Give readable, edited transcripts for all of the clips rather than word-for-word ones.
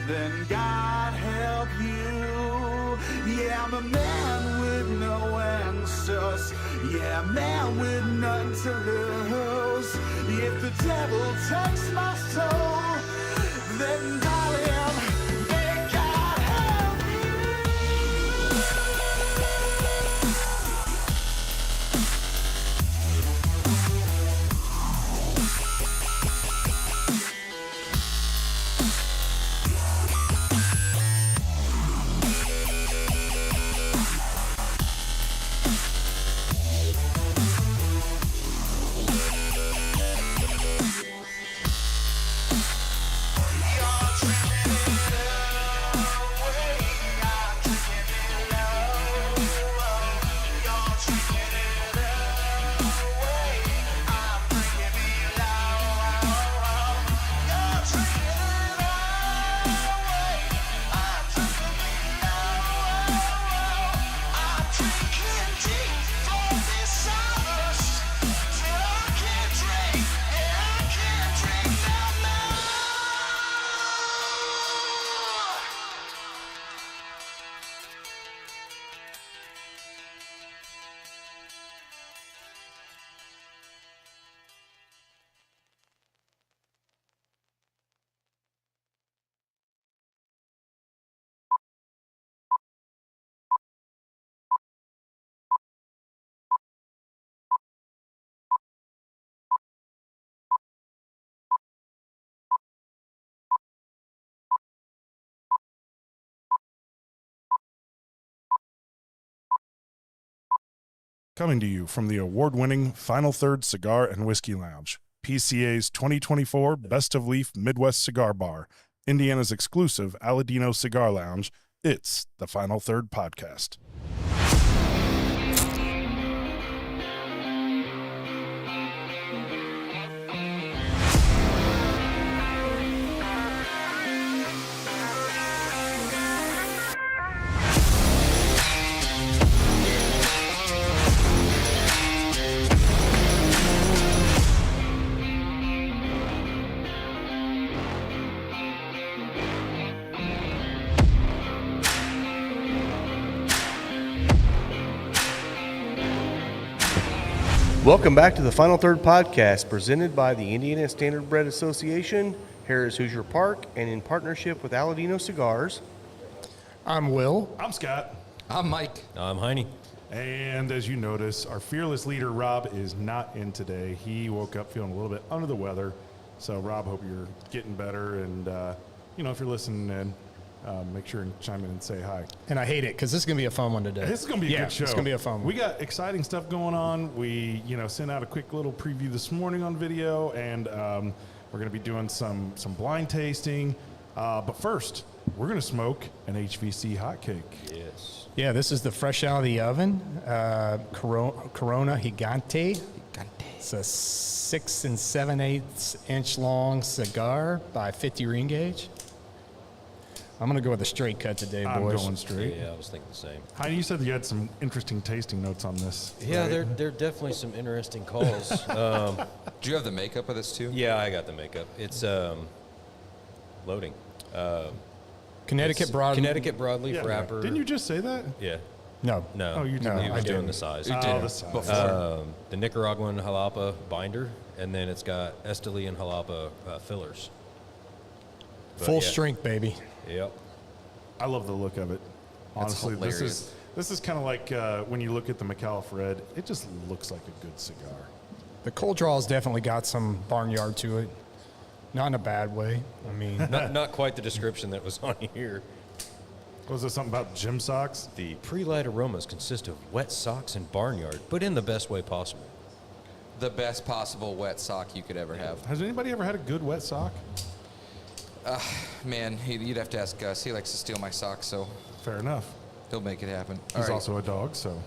then God help you. Yeah, I'm a man with no answers. Yeah, a man with none to lose. If the devil takes my soul, then darling, may God help you. Coming to you from the award-winning Final Third Cigar and Whiskey Lounge, PCA's 2024 Best of Leaf Midwest Cigar Bar, Indiana's exclusive Aladino Cigar Lounge, it's the Final Third Podcast. Welcome back to the Final Third Podcast, presented by the Indiana Standard Bread Association, Harris Hoosier Park, and in partnership with Aladino Cigars. I'm Will. I'm Scott. I'm Mike. I'm Heine. And as you notice, our fearless leader, Rob, is not in today. He woke up feeling a little bit under the weather. So, Rob, hope you're getting better. And, if you're listening in, make sure and chime in and say hi. And I hate it because this is going to be a fun one today. This is going to be a good show. It's going to be a fun one. We got exciting stuff going on. We, sent out a quick little preview this morning on video, and we're going to be doing some blind tasting. But first, we're going to smoke an HVC hotcake. Yes. Yeah, this is the fresh out of the oven Corona Gigante. It's a 6 7/8 inch long cigar by 50 ring gauge. I'm going to go with a straight cut today, boys. I'm going straight. Yeah, I was thinking the same. Heidi, you said you had some interesting tasting notes on this. Yeah, right? there are definitely some interesting calls. Do you have the makeup of this too? Yeah, I got the makeup. It's loading. Connecticut broadleaf Yeah. wrapper. Didn't you just say that? Yeah. No. No. Oh, you He didn't. was I doing didn't. the size. You did the size. before. The Nicaraguan jalapa binder, and then it's got Esteli and jalapa fillers. But Full yeah. strength, baby. Yep. I love the look of it. That's Honestly, hilarious. this is kind of like when you look at the McAuliffe Red, it just looks like a good cigar. The cold draw's definitely got some barnyard to it. Not in a bad way. I mean, Not quite the description that was on here. Was there something about gym socks? The pre-light aromas consist of wet socks and barnyard, but in the best way possible. The best possible wet sock you could ever have. Has anybody ever had a good wet sock? Man, you'd have to ask Gus. He likes to steal my socks, so Fair enough. he'll make it happen. He's All right. also a dog, so.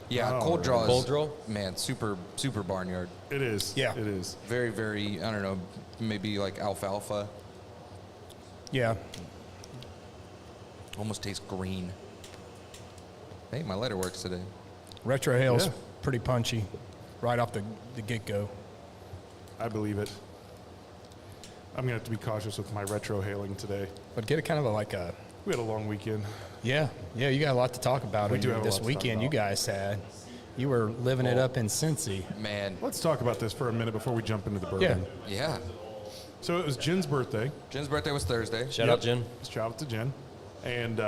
Yeah, Oh, cold draw is, Cold draw? man, super barnyard. It is. Yeah. It is. Very, very, I don't know, maybe like alfalfa. yeah. Almost tastes green. Hey, my letter works today. Retro Hale's Yeah. pretty punchy right off the get-go. I believe it. I'm gonna have to be cautious with my retro hailing today. But get a kind of like a, We had a long weekend. yeah, you got a lot to talk about. We do have a this lot to talk weekend you about. guys had. You were living it up in Cincy. Man, Let's talk about this for a minute before we jump into the bourbon. yeah. So it was Jen's birthday. Jen's birthday was Thursday. Shout out, Jen. Shout out to Jen. And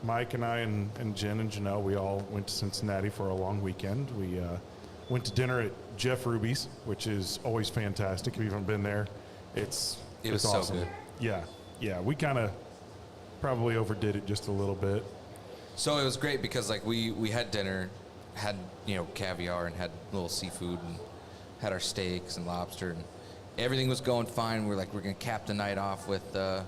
Mike and I and Jen and Janelle, we all went to Cincinnati for a long weekend. We went to dinner at Jeff Ruby's, which is always fantastic. If you haven't been there, It it's was so awesome. good. Yeah. We kind of probably overdid it just a little bit. So it was great because like we had dinner, had caviar and had a little seafood and had our steaks and lobster and everything was going fine. We're gonna cap the night off with a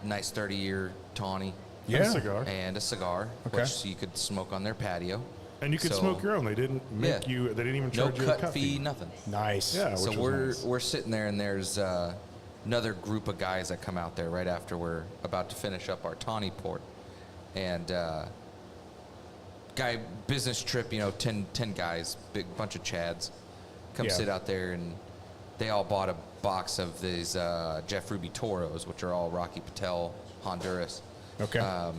nice 30-year tawny And a cigar. and a cigar, Okay. which you could smoke on their patio. And you could So- smoke your own. They didn't make Yeah. you. They didn't even No charge you a cut fee, nothing. Nice. Yeah, So which was nice. we're sitting there, and there's another group of guys that come out there right after we're about to finish up our tawny port, and guy business trip, 10 guys, big bunch of chads, come Yeah. sit out there, and they all bought a box of these Jeff Ruby Toros, which are all Rocky Patel Honduras. Okay.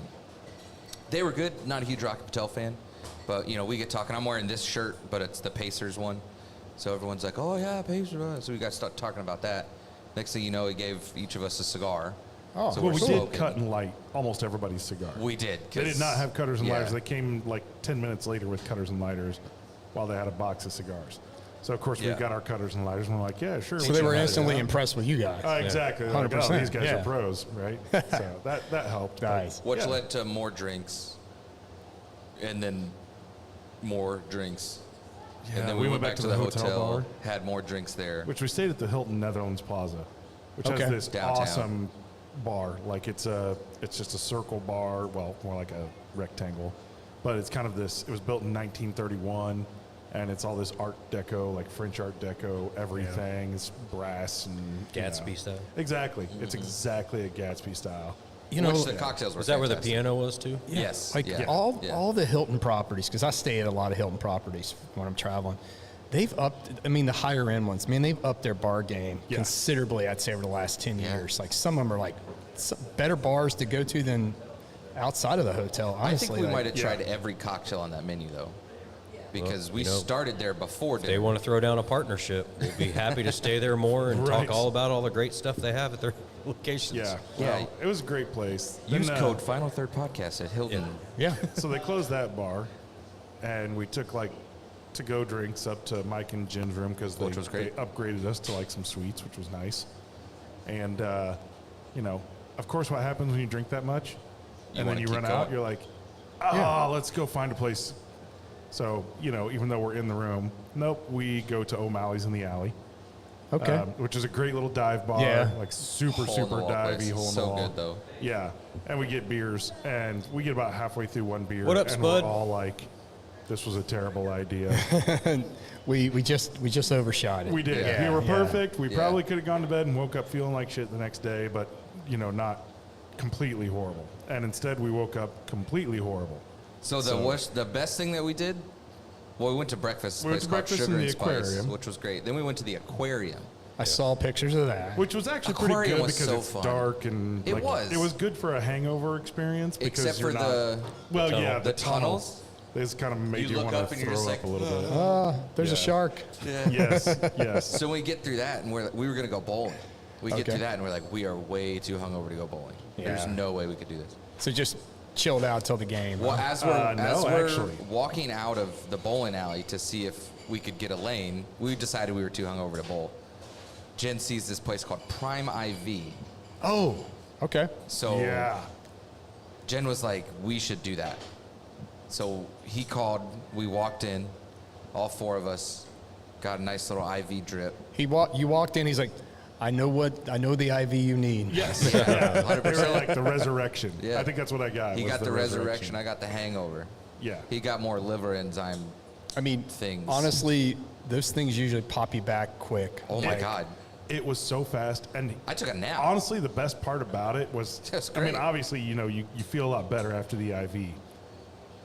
They were good. Not a huge Rocky Patel fan, but we get talking. I'm wearing this shirt, but it's the Pacers one, so everyone's like, "Oh yeah, Pacers." So we got to start talking about that. Next thing you know, he gave each of us a cigar. Oh, so Well, we're we did smoking. cut and light almost everybody's cigar. We did. They did 'cause- not have cutters and yeah. lighters. They came like 10 minutes later with cutters and lighters while they had a box of cigars. So, of course, we Yeah. got our cutters and lighters, and we're like, yeah, sure. so we they should were have it, instantly yeah. impressed with you guys. Exactly. They're like, oh, 100%, these guys yeah. are pros, right? So that helped. but Nice. Which yeah. led to more drinks, and then more drinks. Yeah, and then we went back to the hotel, bar, had more drinks there. which we stayed at the Hilton Netherlands Plaza, which Okay. has this Downtown. awesome bar. Like it's just a circle bar, well, more like a rectangle, but it's kind of this. It was built in 1931, and it's all this Art Deco, like French Art Deco, everything. It's brass and Gatsby style. Exactly, it's exactly a Gatsby style. You know, Which the cocktails were Is that where the fantastic. piano was too? Yes. like yeah, all yeah. all the Hilton properties, because I stay at a lot of Hilton properties when I'm traveling. They've upped. I mean, the higher end ones. Man, they've upped their bar game Yeah. considerably. I'd say over the last 10 Yeah. years. Like some of them are like better bars to go to than outside of the hotel. I Honestly, think we like- might have yeah. tried every cocktail on that menu though, because we you know, started there before They dinner. want to throw down a partnership. We'll be happy to stay there more and Right. talk all about all the great stuff they have at their locations. Yeah, Yeah. well, it was a great place. Use Then, code Final Third Podcast at Hilton. Yeah. So they closed that bar, and we took like to-go drinks up to Mike and Jen's room because they, Which was great. they upgraded us to like some suites, which was nice. And of course, what happens when you drink that much, You and then wanna you keep run out, going. you're like, oh, let's go find a place. So even though we're in the room, nope, we go to O'Malley's in the alley. Okay. Which is a great little dive bar, Yeah. like super Hole in the super wall divey, place. hole in the So wall. good, though. Yeah, and we get beers, and we get about halfway through one beer, What up, and Spud? we're all like, "This was a terrible idea." we just overshot it. We did. Yeah. We were Yeah. perfect. We Yeah. probably could have gone to bed and woke up feeling like shit the next day, but not completely horrible. And instead, we woke up completely horrible. So the best thing that we did, well, we went to breakfast. We went Place to called breakfast Sugar in the and Spice, aquarium. which was great. Then we went to the aquarium. I saw pictures of that. Which was actually Aquarium pretty good was because so it's fun. dark and It was. It was good for a hangover experience because Except you're for not. the Well, tunnel. yeah, the tunnels. They just kind of made You you, look want up to and you're throw just up like, a little bit. There's a Yeah. shark. Yes. So we get through that, and we were gonna go bowling. We get Okay. through that, and we're like, we are way too hungover to go bowling. There's Yeah. no way we could do this. So just chilled out till the game. Well, huh? as we're actually. walking out of the bowling alley to see if we could get a lane, we decided we were too hungover to bowl. Jen sees this place called Prime IV. Oh, okay. So Yeah. Jen was like, we should do that. So he called, we walked in, all four of us, got a nice little IV drip. You walked in. He's like, I know the IV you need. Yes. Yeah. 100%. They were like the resurrection. Yeah. I think that's what I got. He was got the resurrection, I got the hangover. Yeah. He got more liver enzyme. I mean, Things. honestly, those things usually pop you back quick. Oh my Like, God. It was so fast, and I took a nap. honestly, the best part about it was, That's I mean, great. obviously, you feel a lot better after the IV,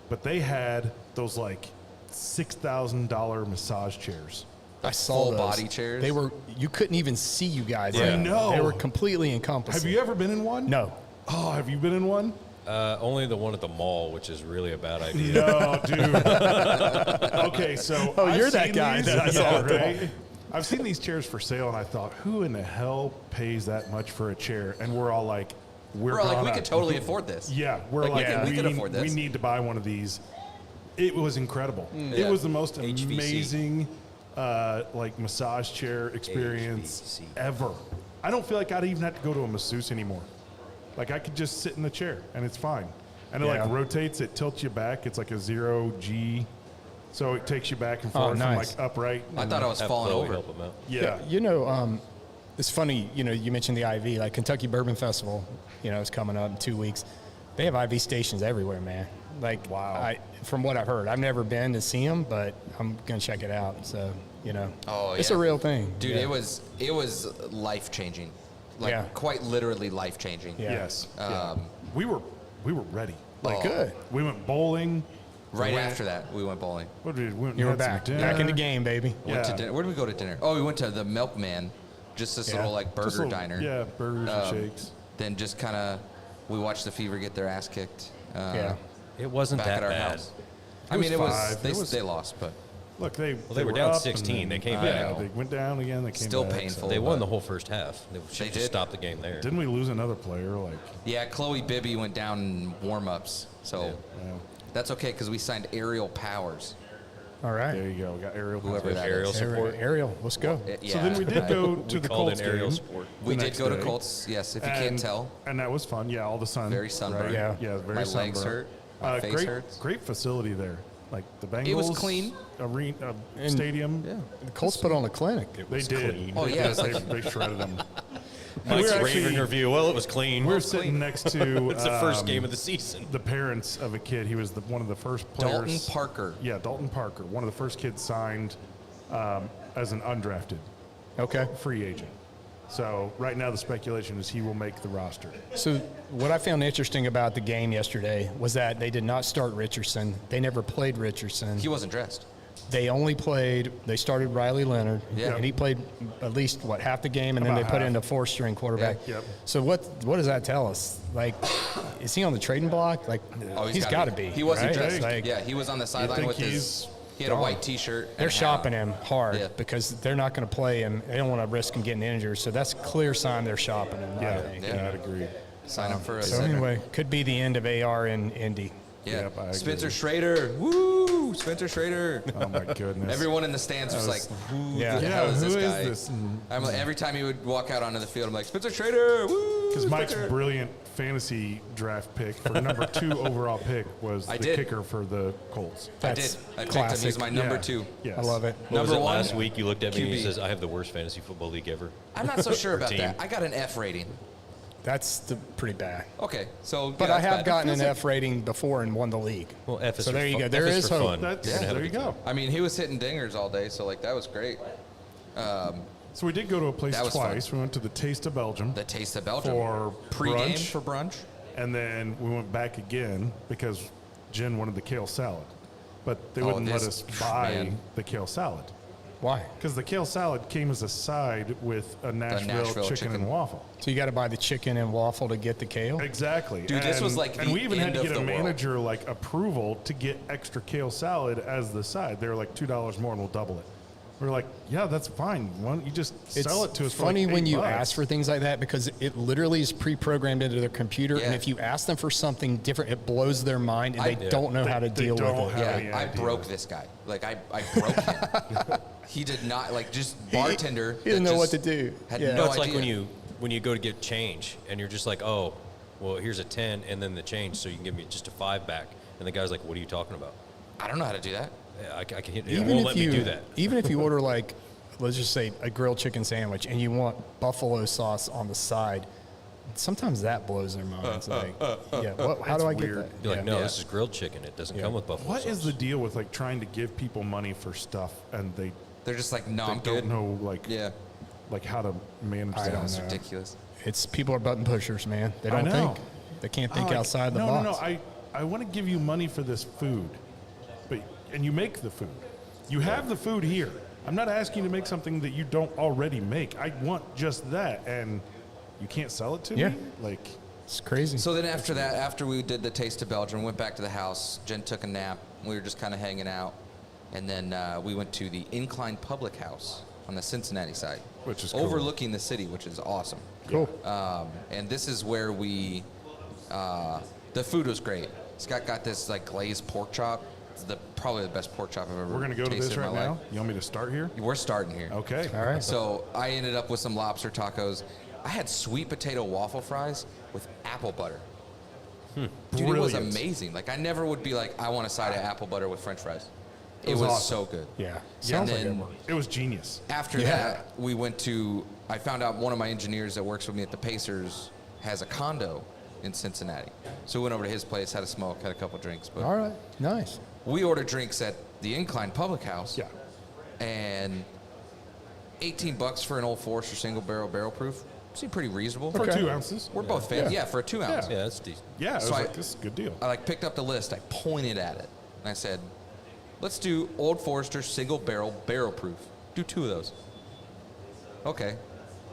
but they had those like $6,000 massage chairs I saw full those. body chairs. They were. You couldn't even see you guys. Yeah. I know. They were completely encompassing. Have you ever been in one? No. Oh, have you been in one? Only the one at the mall, which is really a bad idea. No, dude. Okay, so Oh, I've you're that seen guy these- that I saw yeah, at the mall. right? I've seen these chairs for sale, and I thought, who in the hell pays that much for a chair? And we're all like, We're like, we gonna- could totally afford this. Yeah, we're Like, like, we could afford this. we need to buy one of these. It was incredible. It Yeah. was the most HVC. amazing, like massage chair experience HVC. ever. I don't feel like I'd even have to go to a masseuse anymore. Like I could just sit in the chair and it's fine. And it Yeah. like rotates, it tilts you back. It's like a 0G, so it takes you back and forth nice. from like upright. I thought I was Have falling Chloe over. help him out. Yeah. You know, it's funny. You know, you mentioned the IV, like Kentucky Bourbon Festival. You know, it's coming up in 2 weeks. They have IV stations everywhere, man. Like, Wow. From what I've heard, I've never been to see them, but I'm gonna check it out. So, you know, Oh, it's yeah. a real thing, Dude, Yeah. it was life changing. Like Yeah. quite literally life changing. Yeah. Yes. Yeah. We were ready. Like, Oh. good. We went bowling. Right We went- after that, we went bowling. What did we went and You were had some back, dinner. back in the game, baby. Went to Yeah. dinner. Where did we go to dinner? Oh, we went to the Milkman, just this Yeah. little like burger Just little- diner. Yeah, burgers and shakes. Then just kind of, we watched the Fever get their ass kicked. Yeah. It wasn't Back that at our bad. house. I It mean, was it was five. they, It was- they lost, but Look, they were down up 16. and They came yeah, back. they went down again. They came Still back, painful. They won the whole first half. They should They just did? stop the game there. Didn't we lose another player? Like, yeah, Chloe Bibby went down in warm-ups, so that's okay because we signed Aerial Powers. All right. there you go. We got aerial. Whoever powers. that Aerial is. support. Ariel, let's go. So then we did go to We the called Colts in aerial game. support. We the did next go to day. Colts, yes, if you can't tell. And that was fun. Yeah, all the sun. Very sunburned. Yeah. Yeah, very My sunburned. legs hurt. My face great, hurts. Great facility there. Like the Bengals. It was clean. Arena, And- stadium. Yeah. The Colts put on a clinic. They did. clean. Oh, They yeah, did. it's like- they shredded them. Mike's we're raving actually- review. Well, it was clean. We're sitting next to It's the first game of the season. the parents of a kid. He was one of the first players. Dalton Parker. Yeah, Dalton Parker. One of the first kids signed as an undrafted Okay. free agent. So right now the speculation is he will make the roster. So what I found interesting about the game yesterday was that they did not start Richardson. They never played Richardson. He wasn't dressed. They started Riley Leonard, Yeah. and he played at least, half the game, and then About they put half. in a four-string quarterback. Yeah. Yep. So what does that tell us? Like, is he on the trading block? Like, Oh, he's got to be. He wasn't right? dressed. Like, Yeah, he was on the sideline think with his. he's He had a gone. white T-shirt. and They're a hat shopping on. him hard Yeah. because they're not going to play him. They don't want to risk him getting injured. So that's a clear sign they're shopping him. I Yeah, think. yeah, I'd agree. Sign up for a So center. anyway, could be the end of AR in Indy. Yeah. Yep, I agree. Spencer Schrader. Woo! Spencer Schrader. Oh my goodness. Everyone in the stands was like, who Yeah. the Yeah, hell is who this is guy? this? I'm like, every time he would walk out onto the field, I'm like, Spencer Schrader. Woo! Because Mike's Spencer." brilliant fantasy draft pick for number 2 overall pick was I the did. kicker for the Colts. I That's did. I picked him. classic. He's my number Yeah. 2. Yes. I love it. What was Number it one, last week? You looked at me and QB. he says, I have the worst fantasy football league ever. I'm not so sure about team. that. I got an F rating. That's pretty bad. Okay, so But yeah, I that's have bad. gotten an F rating before and won the league. Well, F is So for there you fun. go. There F is for hope. fun. That's, You're gonna have a there you good go. time. I mean, he was hitting dingers all day, so like that was great. So we did go to a place That was fun. twice. We went to the Taste of Belgium, The Taste of Belgium For pre-game brunch. for brunch. and then we went back again because Jen wanted the kale salad. But they Oh, wouldn't let this- us buy man. the kale salad. Why? Because the kale salad came as a side with a Nashville, chicken and waffle. So you got to buy the chicken and waffle to get the kale? Exactly. Dude, this was like and the we even had end to of get a the world. manager like approval to get extra kale salad as the side. They were like $2 more and we'll double it. We were like, yeah, that's fine. Why don't you just sell it to us for funny like when you $8? ask for things like that because it literally is pre-programmed into their computer, Yeah. and if you ask them for something different, it blows their mind, and they I- don't know how to They deal don't with it. have Yeah, any I idea. broke this guy. Like I broke him. He did not like just bartender. He didn't that know what just to do. Had Yeah. no No, it's like idea. when you go to get change and you're just like, oh, well, here's a 10 and then the change, so you can give me just a 5 back. And the guy's like, what are you talking about? I don't know how to do that. Yeah, I can't. It Even won't if let you me do that. even if you order like, let's just say a grilled chicken sandwich, and you want buffalo sauce on the side, sometimes that blows their minds. Like, yeah, how do I get weird. that? You're like, no, Yeah. this is grilled chicken. It doesn't come with buffalo What sauce. is the deal with like trying to give people money for stuff and they They're just like, no, they I'm don't good. know like Yeah, like how to manage I that? don't that's know. ridiculous. It's people are button pushers, man. They don't know. think. They can't think Like, outside the no, box. No, I want to give you money for this food, and you make the food. You have the food here. I'm not asking you to make something that you don't already make. I want just that, and you can't sell it to Yeah. me? Like, It's crazy. So then after that, after we did the Taste of Belgium, went back to the house. Jen took a nap. We were just kind of hanging out. And then we went to the Incline Public House on the Cincinnati side. Which is cool. overlooking the city, which is awesome. Cool. And this is where we, the food was great. Scott got this like glazed pork chop. It's probably the best pork chop I've ever we're going to go to tasted this in right my now. life. You want me to start here? We're starting here. Okay. All right. So I ended up with some lobster tacos. I had sweet potato waffle fries with apple butter. Dude, it was Brilliant. amazing. Like I never would be like, I want a side of apple butter with French fries. It was was awesome. so good. Yeah. Yeah, Sounds and like it then- worked. It was genius. After that, we went to. I found out one of my engineers that works with me at the Pacers has a condo in Cincinnati. So we went over to his place, had a smoke, had a couple drinks. But All right. Nice. we ordered drinks at the Incline Public House. Yeah. And $18 for an Old Forester single barrel proof seemed pretty reasonable. For Okay. 2 ounces. We're both fans. Yeah. Yeah, for a 2 ounce. Yeah, that's decent. Yeah, it was So like, this is a good deal. I like picked up the list. I pointed at it and I said, "Let's do Old Forester single barrel proof. Do 2 of those." Okay.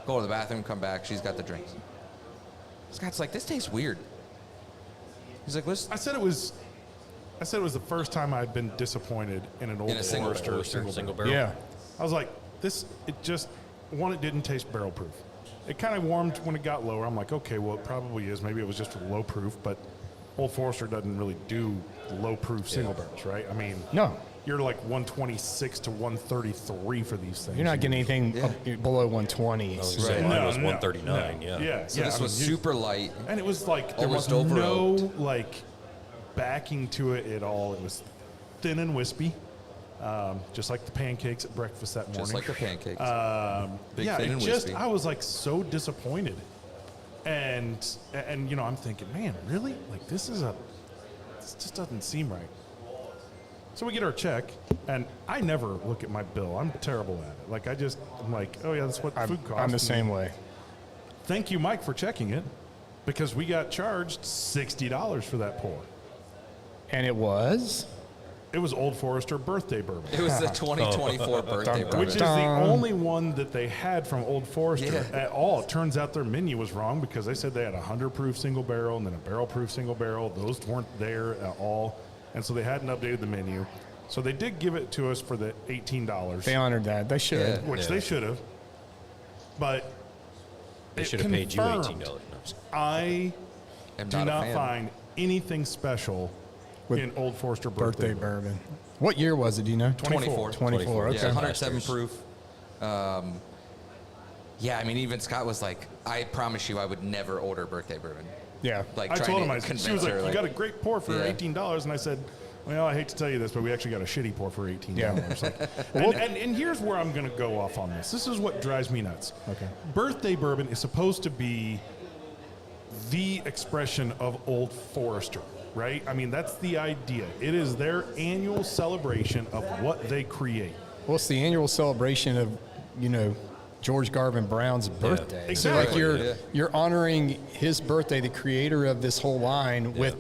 Go to the bathroom, come back. She's got the drinks. Scott's like, "This tastes weird." He's like, "Let's." I said it was the first time I'd been disappointed in an Old In a single Forester Single barrel. barrel. Yeah. I was like, it didn't taste barrel proof. It kind of warmed when it got lower. I'm like, okay, well, it probably is. Maybe it was just low proof, but Old Forester doesn't really do low proof single barrels, right? I mean, No. you're like 126 to 133 for these things. You're not getting anything Yeah. up below 120. I was so- gonna say, No, mine was no, 139. no. Yeah. Yeah. So this I was mean, you- super light. And it was like there was Almost no over-oaked. like backing to it at all. It was thin and wispy, just like the pancakes at breakfast that morning. Just like the pancakes. Big, yeah, thin, it and just wispy. I was like so disappointed, and you know I'm thinking, man, really? Like this just doesn't seem right. So we get our check, and I never look at my bill. I'm terrible at it. Like I'm like, oh yeah, that's what food costs. I'm the And same way. Thank you, Mike, for checking it, because we got charged $60 for that pour. And it was? It was Old Forester birthday bourbon, It was the 2024 birthday which bourbon. is the only one that they had from Old Forester Yeah. at all. It turns out their menu was wrong because they said they had a 100 proof single barrel and then a barrel proof single barrel. Those weren't there at all, and so they hadn't updated the menu. So they did give it to us for the $18, They honored that. They should. Yeah. which they should have. But They it should have paid you confirmed $18. No, I'm just- I I'm do not, not a fan. find anything special With in Old Forester Birthday bourbon. What year was it? Do you know? 24. 24. Okay. Yeah, 107 Masters. proof. Yeah, I mean, even Scott was like, "I promise you, I would never order birthday bourbon." Yeah. Like, I trying told to him, convince she was like, her, you got a great pour for Yeah. $18. And I said, well, I hate to tell you this, but we actually got a shitty pour for $18. Like, and here's where I'm going to go off on this. This is what drives me nuts. Okay. Birthday bourbon is supposed to be the expression of Old Forester, right? I mean, that's the idea. It is their annual celebration of what they create. Well, it's the annual celebration of, George Garvin Brown's birthday. Exactly. So Yeah. you're honoring his birthday, the creator of this whole line, with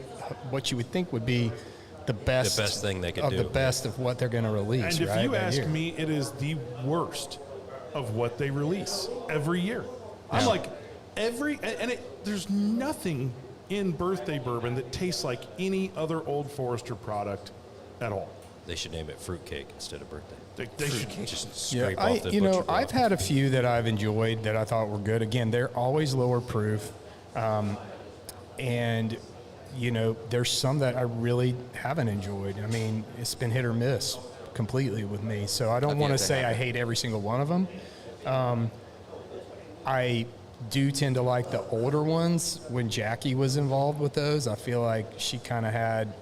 what you would think would be the best thing they could of do. the best of what they're going to release. And if right, you that ask year. me, it is the worst of what they release every year. I'm like, there's nothing in birthday bourbon that tastes like any other Old Forester product at all. They should name it fruitcake instead of birthday. They should. Just scrape off the you know, butcher block. I've had a few that I've enjoyed that I thought were good. Again, they're always lower proof, and there's some that I really haven't enjoyed. I mean, it's been hit or miss completely with me. So I don't I've want yet to to say have I it. hate every single one of them. I do tend to like the older ones. When Jackie was involved with those, I feel like she kind of had.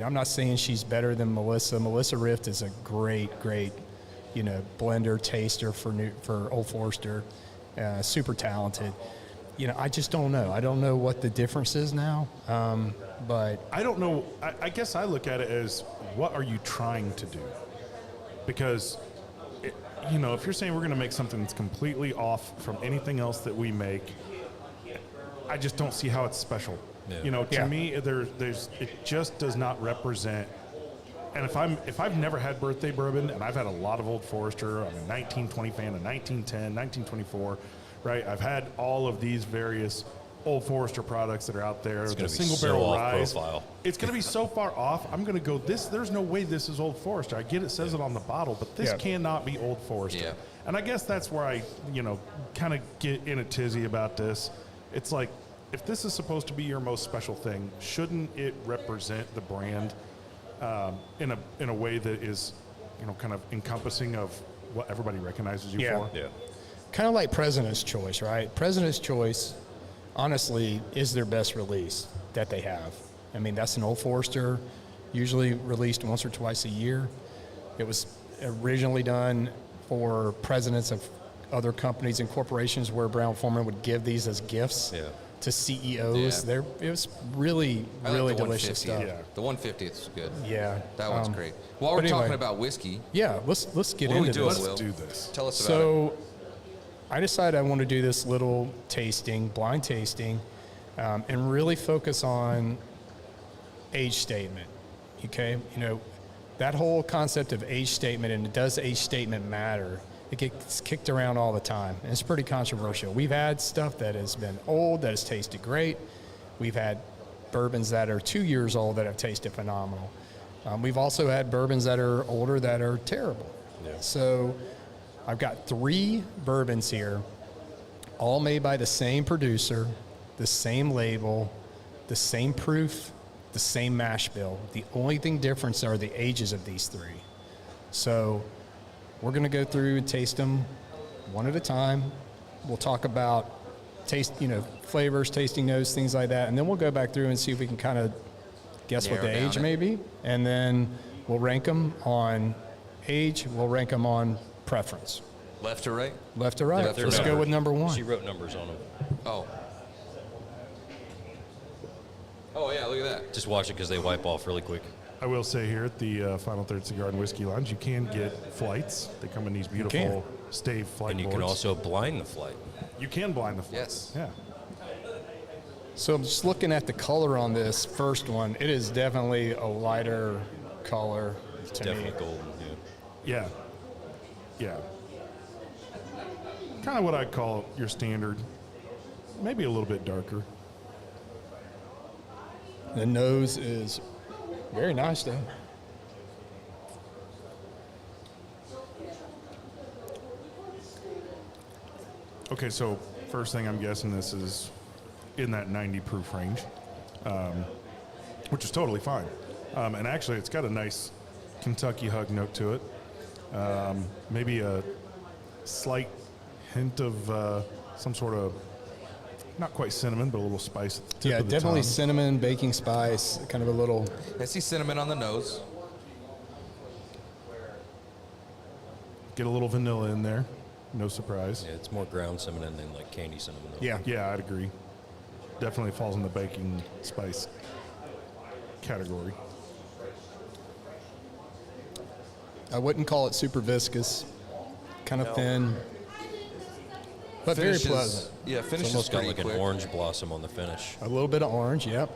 I'm not saying she's better than Melissa. Melissa Rift is a great, blender, taster for Old Forester. Super talented. I just don't know. I don't know what the difference is now. But I don't know. I guess I look at it as, what are you trying to do? Because, if you're saying we're going to make something that's completely off from anything else that we make, I just don't see how it's special. Yeah. To Yeah. me, it just does not represent And if I've never had birthday bourbon, and I've had a lot of Old Forester, I'm a 1920 fan, a 1910, 1924, right? I've had all of these various Old Forester products that are out there. It's The going to be single so barrel off rise. profile. It's going to be so far off. I'm going to go this. There's no way this is Old Forester. I get it says it on the bottle, but this Yeah. cannot be Old Forester. Yeah. And I guess that's where I, kind of get in a tizzy about this. It's like, if this is supposed to be your most special thing, shouldn't it represent the brand in a way that is, kind of encompassing of what everybody recognizes you Yeah. for? Yeah. Kind of like President's Choice, right? President's Choice, honestly, is their best release that they have. I mean, that's an Old Forester, usually released once or twice a year. It was originally done for presidents of other companies and corporations where Brown-Forman would give these as gifts Yeah. to CEOs. Yeah. It was really, I like really the delicious 150. stuff. Yeah. The 150 is good. Yeah. That one's great. While but we're talking anyway. about whiskey, Yeah, let's get What are we into doing, this. Will? Let's do this. tell us about it. So I decided I want to do this little tasting, blind tasting, and really focus on age statement. Okay, that whole concept of age statement, and does age statement matter? It gets kicked around all the time, and it's pretty controversial. We've had stuff that has been old that has tasted great. We've had bourbons that are 2 years old that have tasted phenomenal. We've also had bourbons that are older that are terrible. Yeah. So I've got 3 bourbons here, all made by the same producer, the same label, the same proof, the same mash bill. The only thing different are the ages of these 3. So we're going to go through and taste them one at a time. We'll talk about taste, flavors, tasting notes, things like that, and then we'll go back through and see if we can kind of guess what the Narrow down age it. may be, and then we'll rank them on age. We'll rank them on preference, Left to right? left to right. They're Let's go numbered. with number 1. She wrote numbers on them. Oh. Oh, yeah, look at that. Just watch it because they wipe off really quick. I will say here at the Final Third Cigar and Whiskey Lounge, you can get flights. They come in these beautiful stave flight And you boards. can also blind the flight. You can blind the flights. Yes. Yeah. So I'm just looking at the color on this first one. It is definitely a lighter color to Definitely me. golden. Yeah. Yeah. Kind of what I'd call your standard, maybe a little bit darker. The nose is very nice, though. Okay, so first thing I'm guessing this is in that 90 proof range, which is totally fine. And actually, it's got a nice Kentucky hug note to it. Maybe a slight hint of some sort of, not quite cinnamon, but a little spice at the tip Yeah, of the definitely tongue. cinnamon, baking spice, kind of a little. I see cinnamon on the nose. Get a little vanilla in there. No surprise. Yeah, it's more ground cinnamon than like candy cinnamon. Though. Yeah. Yeah, I'd agree. Definitely falls in the baking spice category. I wouldn't call it super viscous, kind of thin, but Finishes- very pleasant. Yeah, It's finishes almost got pretty like quick. an orange blossom on the finish. A little bit of orange, yep.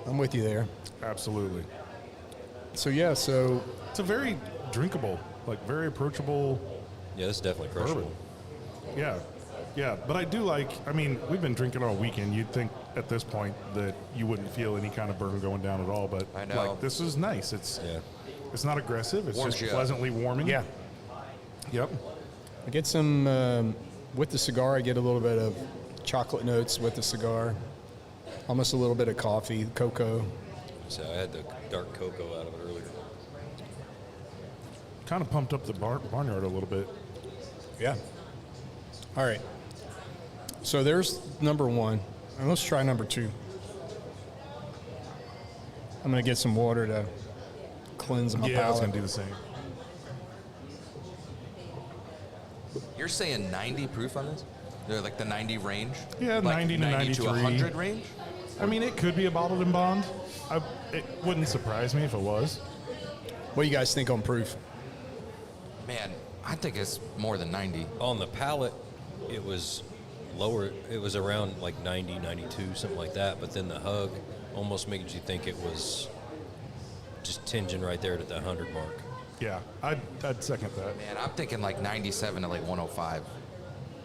I'm with you there. Absolutely. So yeah, so It's a very drinkable, like very approachable Yeah, this is definitely crushable. bourbon. Yeah. Yeah, but I do like, I mean, we've been drinking all weekend. You'd think at this point that you wouldn't feel any kind of bourbon going down at all, but I know. like this is nice. It's Yeah. it's not aggressive. It's Warms just you up. pleasantly warming. yeah, Yep. I get some with the cigar. I get a little bit of chocolate notes with the cigar, almost a little bit of coffee, cocoa. So I had the dark cocoa out of it earlier. Kind of pumped up the barnyard a little bit. Yeah. All right. So there's number 1, and let's try number 2. I'm gonna get some water to cleanse my Yeah, I was palate. gonna do the same. You're saying 90 proof on this? They're like the 90 range? Yeah, like 90 to 90 to 93. 100 range? I mean, it could be a bottled in bond. It wouldn't surprise me if it was. What do you guys think on proof? Man, I think it's more than 90. On the palate, it was lower. It was around like 90, 92, something like that. But then the hug almost made you think it was just tinging right there at the 100 mark. Yeah, I'd second that. Man, I'm thinking like 97 to like 105.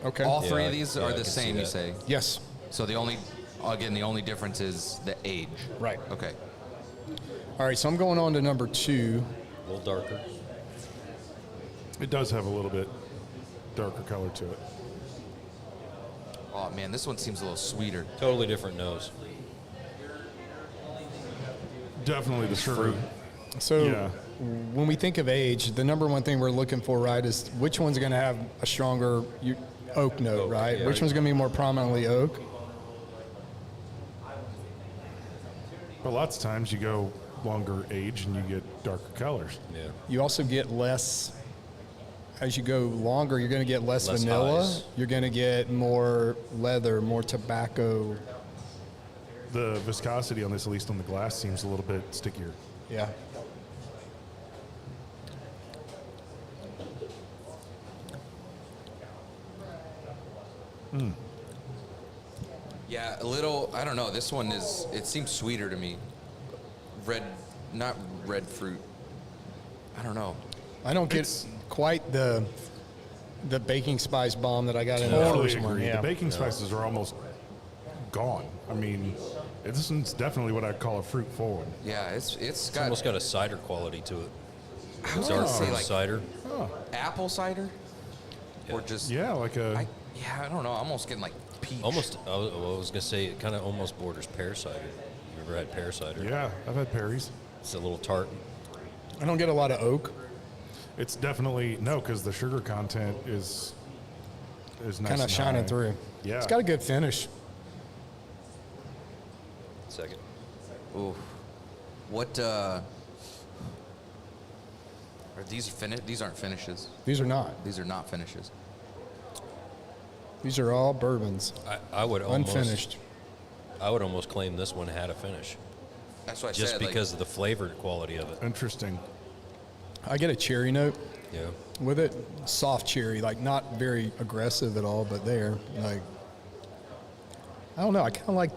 Okay. All Yeah, three I- of these yeah, I are the can see same, you that. say? Yes. So the only difference is the age. Right. Okay. All right, so I'm going on to number 2. A little darker. It does have a little bit darker color to it. Oh man, this one seems a little sweeter. Totally different nose. Definitely the fruit. So Yeah. when we think of age, the number one thing we're looking for, right, is which one's going to have a stronger oak note, Oak, right? yeah. Which one's going to be more prominently oak? But lots of times you go longer age and you get darker colors. Yeah. You also get less, as you go longer, you're going to get less Less vanilla. highs. You're going to get more leather, more tobacco. The viscosity on this, at least on the glass, seems a little bit stickier. Yeah. Yeah, a little. I don't know. This one is. It seems sweeter to me. Not red fruit. I don't know. I don't get It's- quite the baking spice bomb that I got in the Totally first one. agree. Yeah. The baking spices are almost gone. I mean, this one's definitely what I'd call a fruit forward. Yeah, it's It's got almost got a cider quality to it. was Dark gonna say, fruit like- cider. apple cider, or just Yeah, like a. I don't know. I'm almost getting like peach. Almost, I was going to say, it kind of almost borders pear cider. You ever had pear cider? Yeah, I've had Perry's. It's a little tart. I don't get a lot of oak. It's definitely no, because the sugar content is nice Kind of and shining high. through. Yeah, It's got a good finish. Second. Ooh. What? Are these These aren't finishes. These are not. These are not finishes. These are all bourbons, I would almost, unfinished. I would almost claim this one had a finish, That's what I just said. because of the flavor quality of it. interesting. I get a cherry note Yeah. with it, soft cherry, like not very aggressive at all, but there. Like, I don't know. I kind of like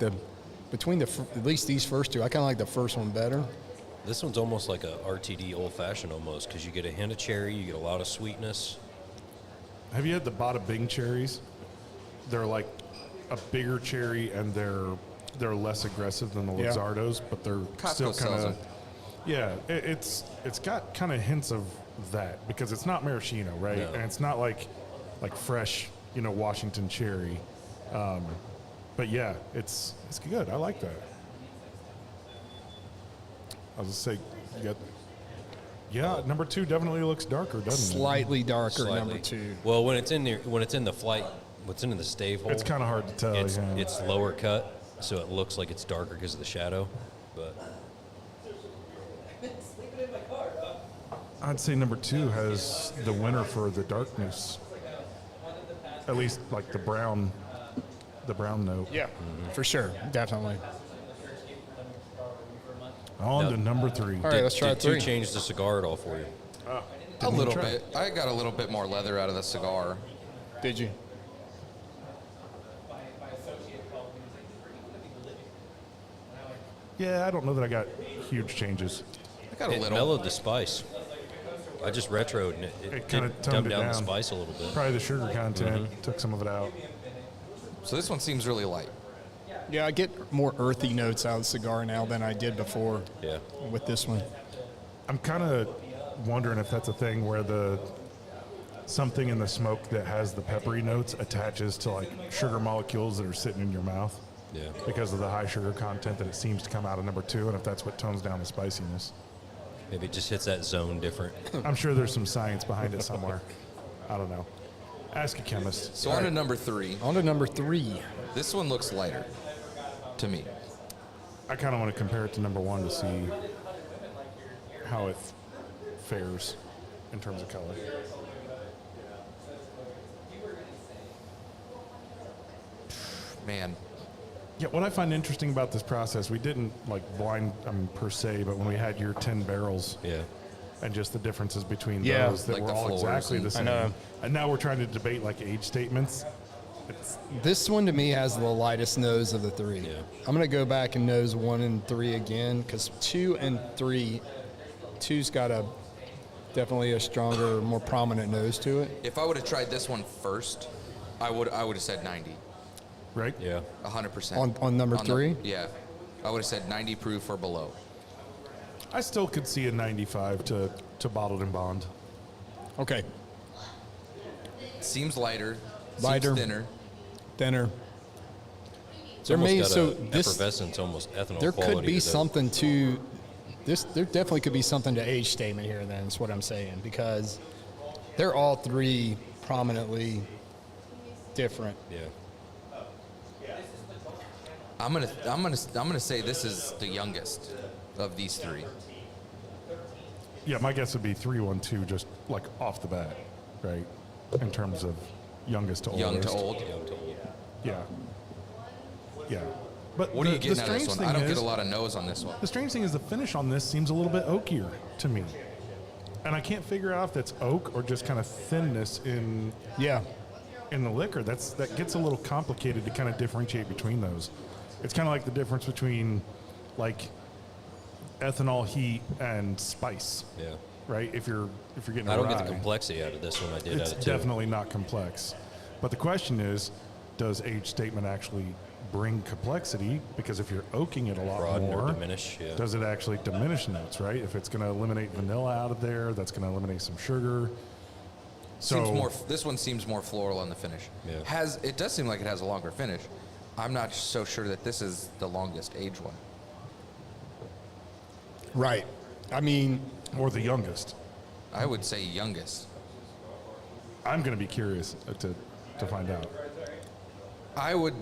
between at least these first two. I kind of like the first one better. This one's almost like a RTD old fashioned almost, because you get a hint of cherry, you get a lot of sweetness. Have you had the Bada Bing cherries? They're like a bigger cherry, and they're less aggressive than the Yeah. Luxardos, but they're Costco still sells kind them. of. Yeah, it's got kind of hints of that because it's not maraschino, right? No. And it's not like fresh, Washington cherry. But yeah, it's good. I like that. I was just say, you got. Yeah, number 2 definitely looks darker, doesn't it? Slightly darker, Slightly. number 2. Well, when it's in the flight, what's in the stave hole, It's kind of hard to tell. yeah. it's lower cut, so it looks like it's darker because of the shadow. But I'd say number 2 has the winner for the darkness. At least like the brown note. Yeah, for sure, definitely. On No. to number 3. All right, let's try did two 3. change the cigar at all for you? A little try bit. I got a little bit more leather out of the cigar. Did you? Yeah, I don't know that I got huge changes. I got a It little. mellowed the spice. I just retroed and it It did kinda dumb toned it down the down. spice a little bit. Probably the sugar content took some of it out. So this one seems really light. Yeah, I get more earthy notes out of the cigar now than I did before Yeah. with this one. I'm kind of wondering if that's a thing where something in the smoke that has the peppery notes attaches to like sugar molecules that are sitting in your mouth Yeah. because of the high sugar content that it seems to come out of number 2, and if that's what tones down the spiciness. Maybe it just hits that zone different. I'm sure there's some science behind it somewhere. I don't know. Ask a chemist. So on to number 3. On to number 3. This one looks lighter to me. I kind of want to compare it to number 1 to see how it fares in terms of color. Man, Yeah, what I find interesting about this process, we didn't like blind per se, but when we had your 10 barrels Yeah. and just the differences between Yeah, those that like were the all floors exactly and- the I same. know. And now we're trying to debate like age statements. It's, This one to me has the lightest nose of the 3. Yeah. I'm going to go back and nose 1 and 3 again because 2 and 3 Two's got definitely a stronger, more prominent nose to it. If I would have tried this one first, I would have said 90. Right? Yeah. 100%. On number three? Yeah. I would have said 90 proof or below. I still could see a 95 to bottled and bond. Okay. Seems lighter. Lighter. Seems thinner. Thinner. It's There almost may got so a this effervescence, almost ethanol there quality could be to the- something to this. There definitely could be something to age statement here. Then is what I'm saying, because they're all three prominently different. Yeah. I'm gonna say this is the youngest of these three. Yeah, my guess would be 312 just like off the bat, right? In terms of youngest to oldest. Young to old. Young to old. Yeah. Yeah. But What are you the getting out of this strange one? I thing don't get is- a lot of no's on this one. The strange thing is the finish on this seems a little bit oakier to me. And I can't figure out if that's oak or just kind of thinness in Yeah. the liquor. That gets a little complicated to kind of differentiate between those. It's kind of like the difference between like ethanol heat and spice, Yeah. right? If you're getting I a don't get rye, the complexity out of this one. I did it's out of two. definitely not complex. But the question is, does age statement actually bring complexity? Because if you're oaking it a lot Broaden or more, diminish, yeah. does it actually diminish notes, right? If it's going to eliminate vanilla out of there, that's going to eliminate some sugar. So This one seems more floral on the finish. Yeah. It does seem like it has a longer finish. I'm not so sure that this is the longest age one. Right. I mean, or the youngest. I would say youngest. I'm going to be curious to find out. I would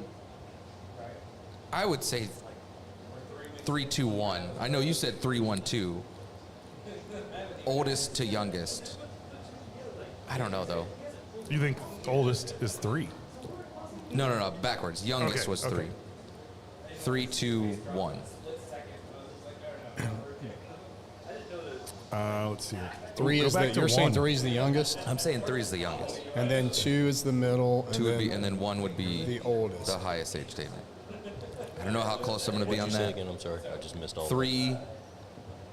say 3-2-1. I know you said 3-1-2. Oldest to youngest. I don't know though. You think oldest is 3? No. Backwards. Youngest Okay, was okay. 3. 3-2-1. Let's see. three Go is back the. to You're saying 1. three is the youngest, I'm saying 3 is the youngest. and then 2 is the middle, 2 would be, and then 1 would be the oldest. the highest age statement. I don't know how close I'm going to be What'd on you say that. again? I'm sorry. I just missed all. 3,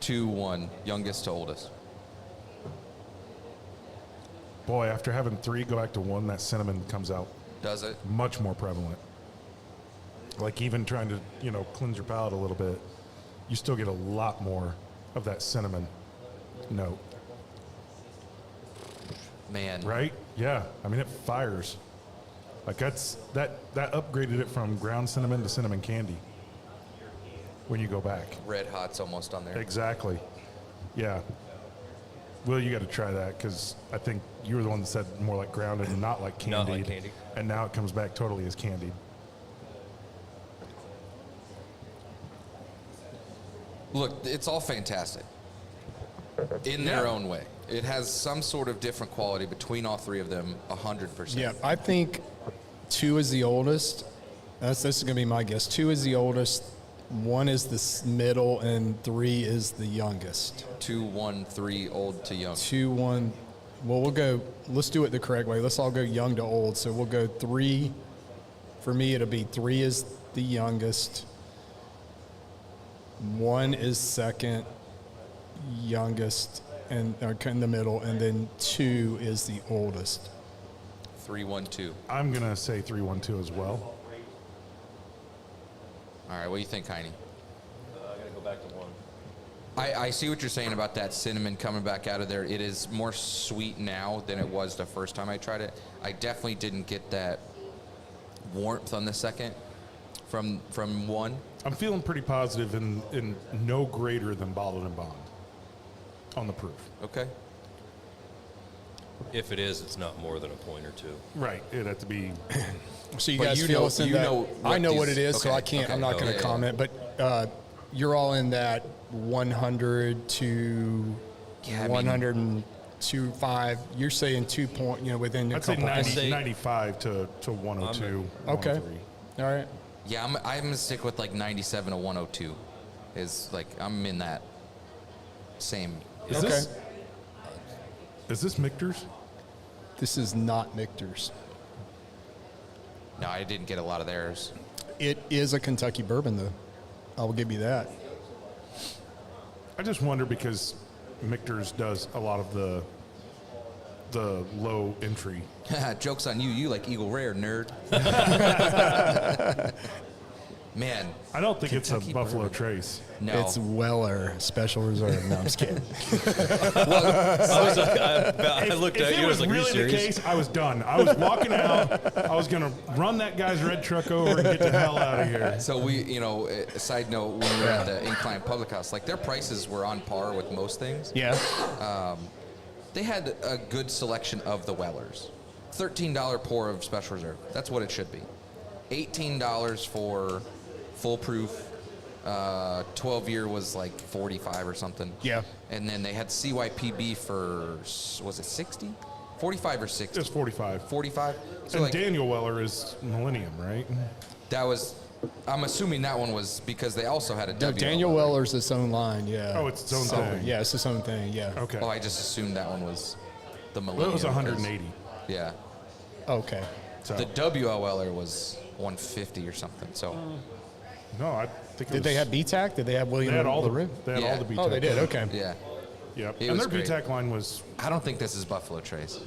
2, 1. Youngest to oldest. Boy, after having 3, go back to 1, that cinnamon comes out Does it? much more prevalent. Like even trying to, cleanse your palate a little bit, you still get a lot more of that cinnamon note, Man. right? Yeah, I mean it fires. Like that upgraded it from ground cinnamon to cinnamon candy. When you go back, Red hot's almost on there. exactly. Yeah. Will, you got to try that because I think you were the one that said more like grounded and not like candied. Not like candy. And now it comes back totally as candied. Look, it's all fantastic in their own way. It has some sort of different quality between all three of them, 100%. Yeah, I think 2 is the oldest. This is going to be my guess. 2 is the oldest. 1 is the middle, and 3 is the youngest. 2, 1, 3, old to young. 2, 1. Well, we'll go. Let's do it the correct way. Let's all go young to old. So we'll go 3. For me, it'll be 3 is the youngest. 1 is second, youngest, and or in the middle, and then 2 is the oldest. 3, 1, 2. I'm going to say 312 as well. All right, what do you think, Heine? I gotta go back to 1. I see what you're saying about that cinnamon coming back out of there. It is more sweet now than it was the first time I tried it. I definitely didn't get that warmth on the second from 1. I'm feeling pretty positive in no greater than bottled and bond on the proof. Okay. If it is, it's not more than a point or 2. Right. It'd have to be. So you But guys you feel know- us in you that? know I what know what these- it is, so okay, I can't. okay. I'm not going Yeah, to yeah, comment. But you're all in that 100 to Yeah, I mean- 102.5. You're saying 2 point. Within a I'd say couple. 90, say- 95 to 102. Okay. 103. All right. Yeah, I'm going to stick with like 97 to 102. Is like, I'm in that same. Is Okay. this Michter's? This is not Michter's. No, I didn't get a lot of theirs. It is a Kentucky bourbon, though. I will give you that. I just wonder because Michter's does a lot of the low entry. Joke's on you. You like Eagle Rare, nerd. Man. I don't think it's Kentucky a Buffalo bourbon. Trace. No. It's Weller Special Reserve. No, I'm just kidding. I looked If at it you. I was was like, "Are you really the serious?" case, I was done. I was walking out. I was going to run that guy's red truck over and get the hell out of here. So we, a side note, when we were at the Incline Public House, like their prices were on par with most things. Yeah. They had a good selection of the Wellers. $13 pour of Special Reserve. That's what it should be. $18 for full proof. 12-year was like 45 or something. Yeah. And then they had CYPB for, was it 60? 45 or 60? It's 45. 45? So And like, Daniel Weller is Millennium, right? that was, I'm assuming that one was because they also had a No, W. Daniel Weller's its own line. Yeah. Oh, it's its own So, thing. Yeah, it's its own thing. Yeah. Okay. Oh, I just assumed that one was the Well, Millennium. it was 180. Yeah. Okay. So The WL Weller was 150 or something. So no, I think it Did they was- have BTAC? Did they have William They had all the LaRue? They had Yeah. all the BTAC. Oh, they did. Okay. yeah, Yep. It And was their great. BTAC line was I don't think this is Buffalo Trace.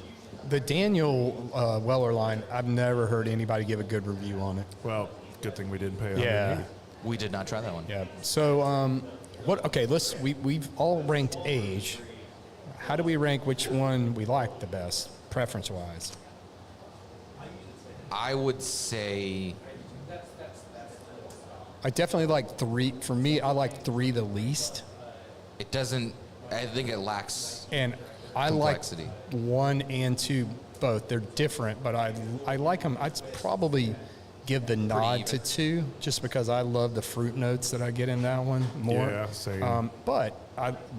The Daniel Weller line, I've never heard anybody give a good review on it. well. Good thing we didn't pay. Yeah. 180. We did not try that one. Yeah. So, what? Okay, we've all ranked age. How do we rank which one we like the best, preference-wise? I would say I definitely like 3. For me, I like 3 the least, it doesn't. I think it lacks. and I like Complexity. 1 and 2 both. They're different, but I like them. I'd probably give the nod to even. 2 just because I love the fruit notes that I get in that one more. Yeah, same. But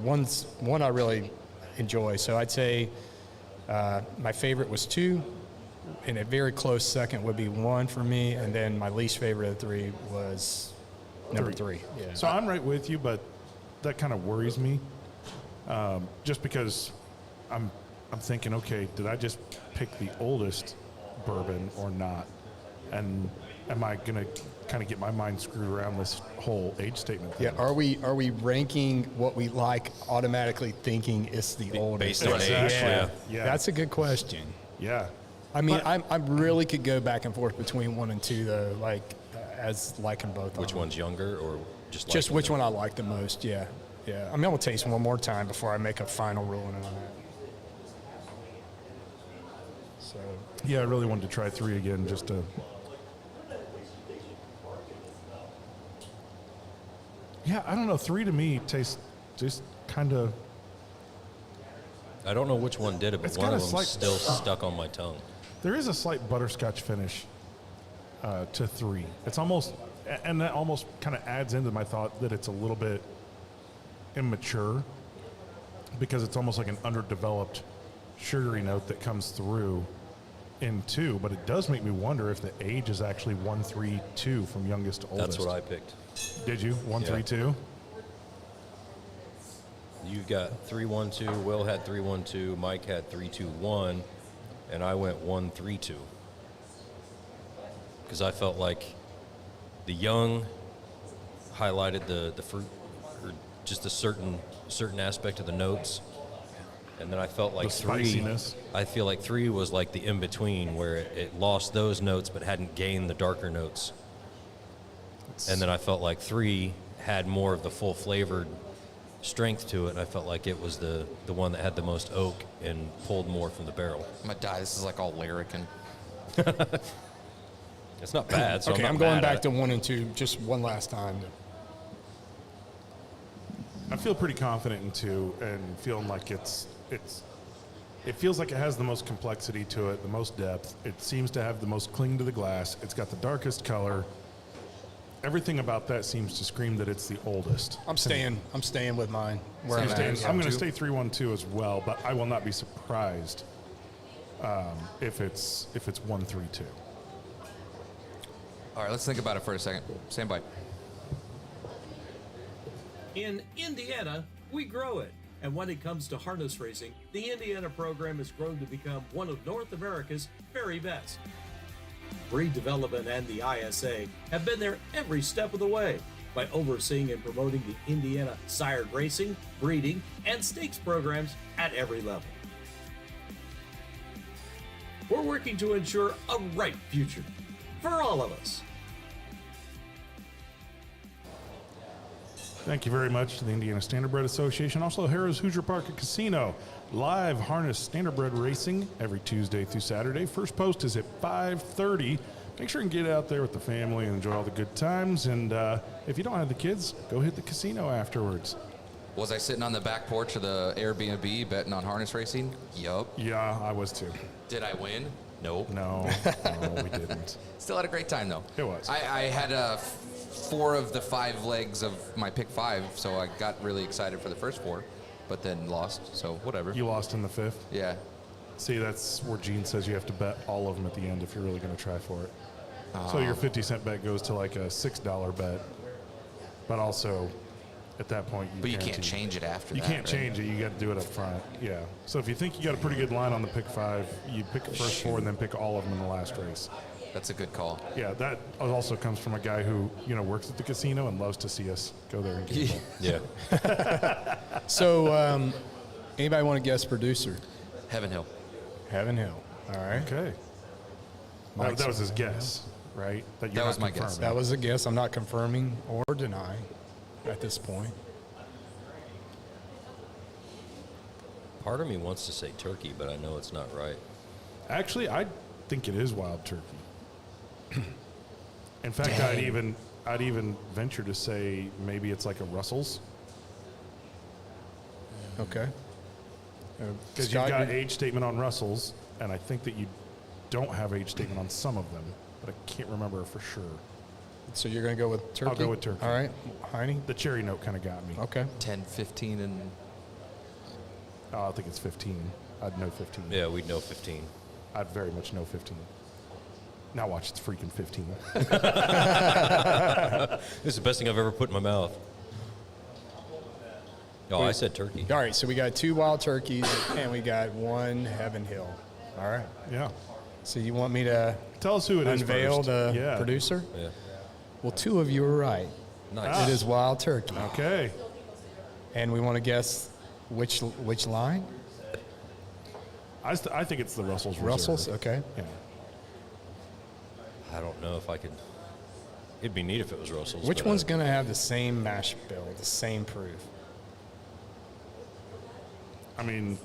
one I really enjoy. So I'd say my favorite was 2, and a very close second would be 1 for me, and then my least favorite of the 3 was number 3. Yeah. So I'm right with you, but that kind of worries me, just because I'm thinking, okay, did I just pick the oldest bourbon or not? And am I gonna kind of get my mind screwed around this whole age statement thing? Yeah, are we ranking what we like automatically thinking it's the oldest? based on age, yeah. That's a good question. Yeah. I mean, But- I really could go back and forth between 1 and 2 though, like as liking both. of Which them. one's younger or just Just like which one I like the most. Yeah, yeah. I mean, I'm gonna taste one more time before I make a final ruling on that. So Yeah, I really wanted to try 3 again, just to. Yeah, I don't know. 3 to me tastes just kind of. I don't know which one did it, but It's one got of a them's slight- still stuck on my tongue. There is a slight butterscotch finish to 3. It's almost, and that almost kind of adds into my thought that it's a little bit immature because it's almost like an underdeveloped sugary note that comes through in 2. But it does make me wonder if the age is actually 1, 3, 2 from youngest to oldest. That's what I picked. Did you 1, Yeah. 3, 2? You've got 3-1-2. Will had 3-1-2. Mike had 3-2-1, and I went 1-3-2 because I felt like the young highlighted the fruit or just a certain aspect of the notes, and then I felt like The 3. spiciness. I feel like 3 was like the in between where it lost those notes but hadn't gained the darker notes, and then I felt like 3 had more of the full flavored strength to it, and I felt like it was the one that had the most oak and pulled more from the barrel. I'm gonna die. This is like all Larrikin. It's not bad. So okay, I'm I'm not going mad back at to it. 1 and 2 just one last time. I feel pretty confident in 2 and feeling like it feels like it has the most complexity to it, the most depth. It seems to have the most cling to the glass. It's got the darkest color. Everything about that seems to scream that it's the oldest. I'm staying with mine. Where I'm I'm at. going to stay 3-1-2 as well, but I will not be surprised if it's 1-3-2. All right, let's think about it for a second. Stand by. In Indiana, we grow it. And when it comes to harness racing, the Indiana program has grown to become one of North America's very best. Breed development and the ISA have been there every step of the way, by overseeing and promoting the Indiana sired racing, breeding, and stakes programs at every level. We're working to ensure a right future for all of us. Thank you very much to the Indiana Standardbred Association. Also, Harrah's Hoosier Park Casino. Live harness standardbred racing every Tuesday through Saturday. First post is at 5:30. Make sure and get out there with the family and enjoy all the good times. And if you don't have the kids, go hit the casino afterwards. Was I sitting on the back porch of the Airbnb betting on harness racing? Yup. Yeah, I was too. Did I win? Nope. No, we didn't. Still had a great time, though. It was. I had 4 of the 5 legs of my pick 5, so I got really excited for the first 4, but then lost, so whatever. You lost in the 5th? Yeah. See, that's where Gene says you have to bet all of them at the end if you're really going to try for it. So your 50-cent bet goes to like a $6 bet, but also at that point But you can't change it after You that, can't right? change it. You got to do it up front. Yeah. So if you think you got a pretty good line on the pick 5, you pick the first 4 and then pick all of them in the last race. That's a good call. Yeah, that also comes from a guy who works at the casino and loves to see us go there and gamble. Yeah. So, anybody want to guess producer? Heaven Hill. Heaven Hill. All right. Okay. That was his guess, right? You're That not was my guess. confirming. That was a guess. I'm not confirming or denying at this point. Part of me wants to say turkey, but I know it's not right. Actually, I think it is wild turkey. In fact, I'd even venture to say maybe it's like a Russell's, Okay. because you've got age statement on Russell's, and I think that you don't have age statement on some of them, but I can't remember for sure. So you're going to go with turkey? I'll go with turkey. All right. Heine? The cherry note kind of got me. Okay. 10, 15, and I think it's 15. I'd know 15. Yeah, we'd know 15. I'd very much know 15. Now watch, it's freaking 15. This is the best thing I've ever put in my mouth. Oh, I said turkey. All right. So we got 2 wild turkeys and we got 1 Heaven Hill. All right. Yeah. So you want me to Tell us who it is unveil first. the Yeah. producer? Yeah. Well, 2 of you are right. Nice. It is wild turkey. Okay. And we want to guess which line? I think it's the Russell's Reserve. Russell's? Okay. Yeah. I don't know if I could. It'd be neat if it was Russell's. Which but, one's going to have the same mash bill, the same proof? I mean,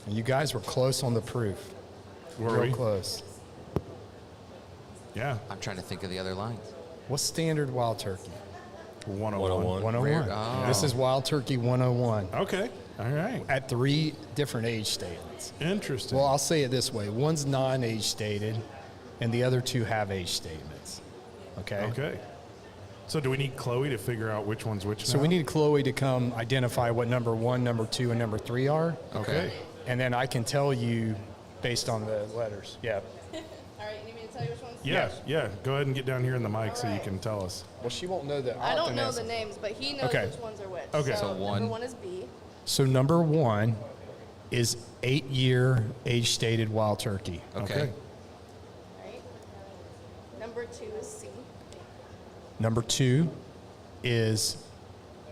You guys were close on the proof. were Real we? close. Yeah. I'm trying to think of the other lines. What's standard wild turkey? 101. 101. Rare- oh. This is wild turkey 101 Okay. All right. at 3 different age statements. Interesting. Well, I'll say it this way. One's non-age stated, and the other 2 have age statements. Okay? Okay. So do we need Chloe to figure out which one's which So now? we need Chloe to come identify what number 1, number 2, and number 3 are. Okay. And then I can tell you based on the letters. Yeah. All right, you need me to tell you which ones? Yeah. Yeah. Go ahead and get down here in the mic so you can tell us. Well, she won't know the I don't know the names, but he knows Okay. which ones are which. Okay. So So one. number 1 is B. So number 1 is 8-year age stated wild turkey. Okay. Right. Number 2 is C. Number 2 is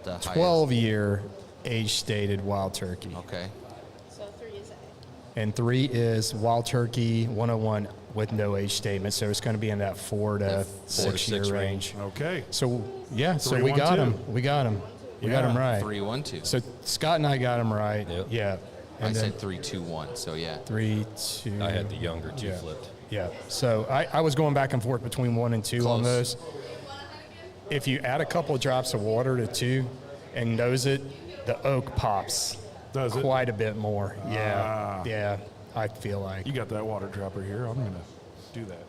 The highest. 12-year age stated wild turkey. Okay. So 3 is A. And 3 is wild turkey 101 with no age statement. So it's going to be in that 4 to That 4 to 6 year 6 range. Okay. So, yeah, so 3, we 1, got 2. him. We got him. We got Yeah. him right. 3, 1, 2. So Scott and I got him right. Yep. Yeah. I And then said 3, 2, 1. So yeah. 3, 2. I had the younger 2 Yeah. flipped. Yeah. So I was going back and forth between 1 and 2 on Close. those. If you add a couple of drops of water to 2 and nose it, the oak pops Does it? quite a bit more. Yeah. Ah. Yeah. I feel like. You got that water dropper here. I'm going to do that.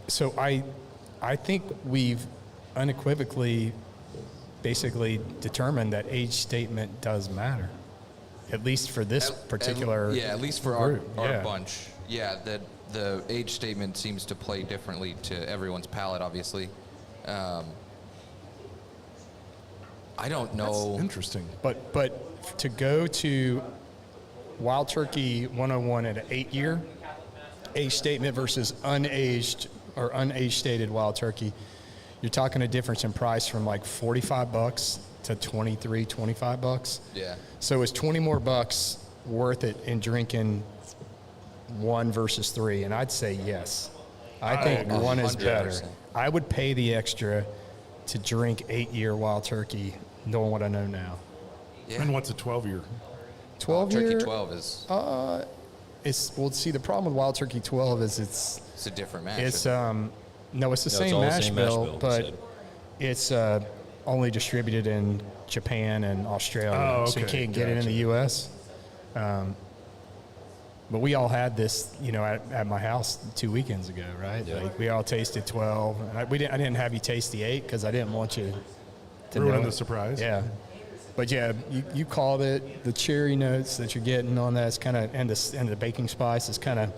So I think we've unequivocally basically determined that age statement does matter, at least for this particular Yeah, at least for our group. Yeah. bunch. Yeah, the age statement seems to play differently to everyone's palate, obviously. I don't know. Interesting. But to go to Wild Turkey 101 at an 8-year age statement versus unaged or unage stated Wild Turkey, you're talking a difference in price from like $45 to $25. Yeah. So is 20 more bucks worth it in drinking 1 versus 3? And I'd say yes. I think 1 is better. 100%. I would pay the extra to drink 8-year Wild Turkey, knowing what I know now. Yeah. And what's a 12-year? 12 Turkey year. 12 is See, the problem with Wild Turkey 12 is it's a different mash. it's no, it's the same all the mash same mash bill, bill, but said. it's only distributed in Japan and Australia, Oh, so you okay, can't get it in the U.S. But we all had this, at my house 2 weekends ago, right? Yeah. Like we all tasted 12. And I didn't have you taste the 8 because I didn't want you to Ruining know the it. surprise. Yeah. But yeah, you called it. The cherry notes that you're getting on that is kind of, and the baking spice is kind of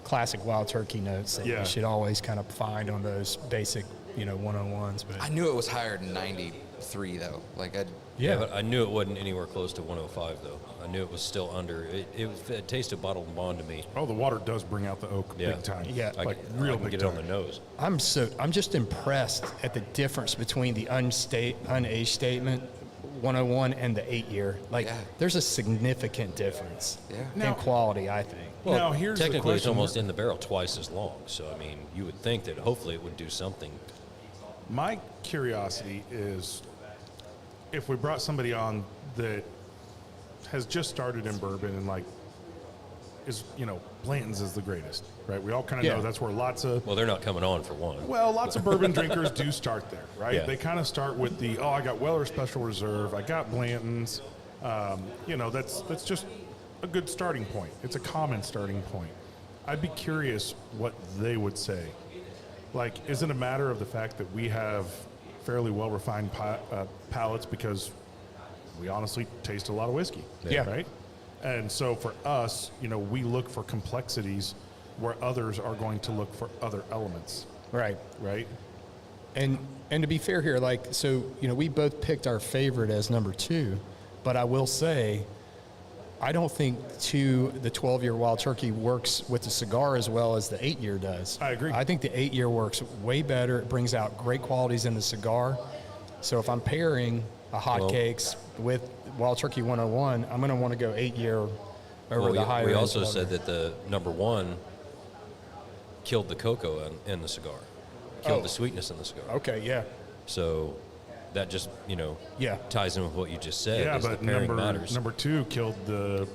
classic Wild Turkey notes that Yeah. you should always kind of find on those basic, 101s. But I knew it was higher than 93 though. Like Yeah, but I knew it wasn't anywhere close to 105 though. I knew it was still under. It tasted bottled and bond to me. Oh, the water does bring out the oak Yeah. big time. Yeah. I like can- real I can big get it time. on the nose. I'm just impressed at the difference between the unaged statement 101 and the 8-year. Like, Yeah. there's a significant difference Yeah. in quality, I think. Well, Now, here's the technically, it's question. almost in the barrel twice as long. So I mean, you would think that hopefully it would do something. My curiosity is if we brought somebody on that has just started in bourbon and Blanton's is the greatest, right? We all kind of Yeah. know that's where lots of Well, they're not coming on for one. lots of bourbon drinkers do start there, right? Yeah. They kind of start with I got Weller Special Reserve, I got Blanton's. That's just a good starting point. It's a common starting point. I'd be curious what they would say. Like, is it a matter of the fact that we have fairly well-refined palates because we honestly taste a lot of whiskey, Yeah. right? And so for us, we look for complexities where others are going to look for other elements, Right. right? And to be fair here, we both picked our favorite as number 2, but I will say, I don't think the 12-year Wild Turkey works with the cigar as well as the 8-year does. I agree. I think the 8-year works way better. It brings out great qualities in the cigar. So if I'm pairing a hotcakes with Wild Turkey 101, I'm going to want to go 8-year over Well, the higher we end also 12-year. said that the number 1 killed the cocoa in the cigar, killed the sweetness in the cigar. Okay, yeah. So that just Yeah. ties in with what you just said. Yeah, is the but pairing matters. number 2 killed the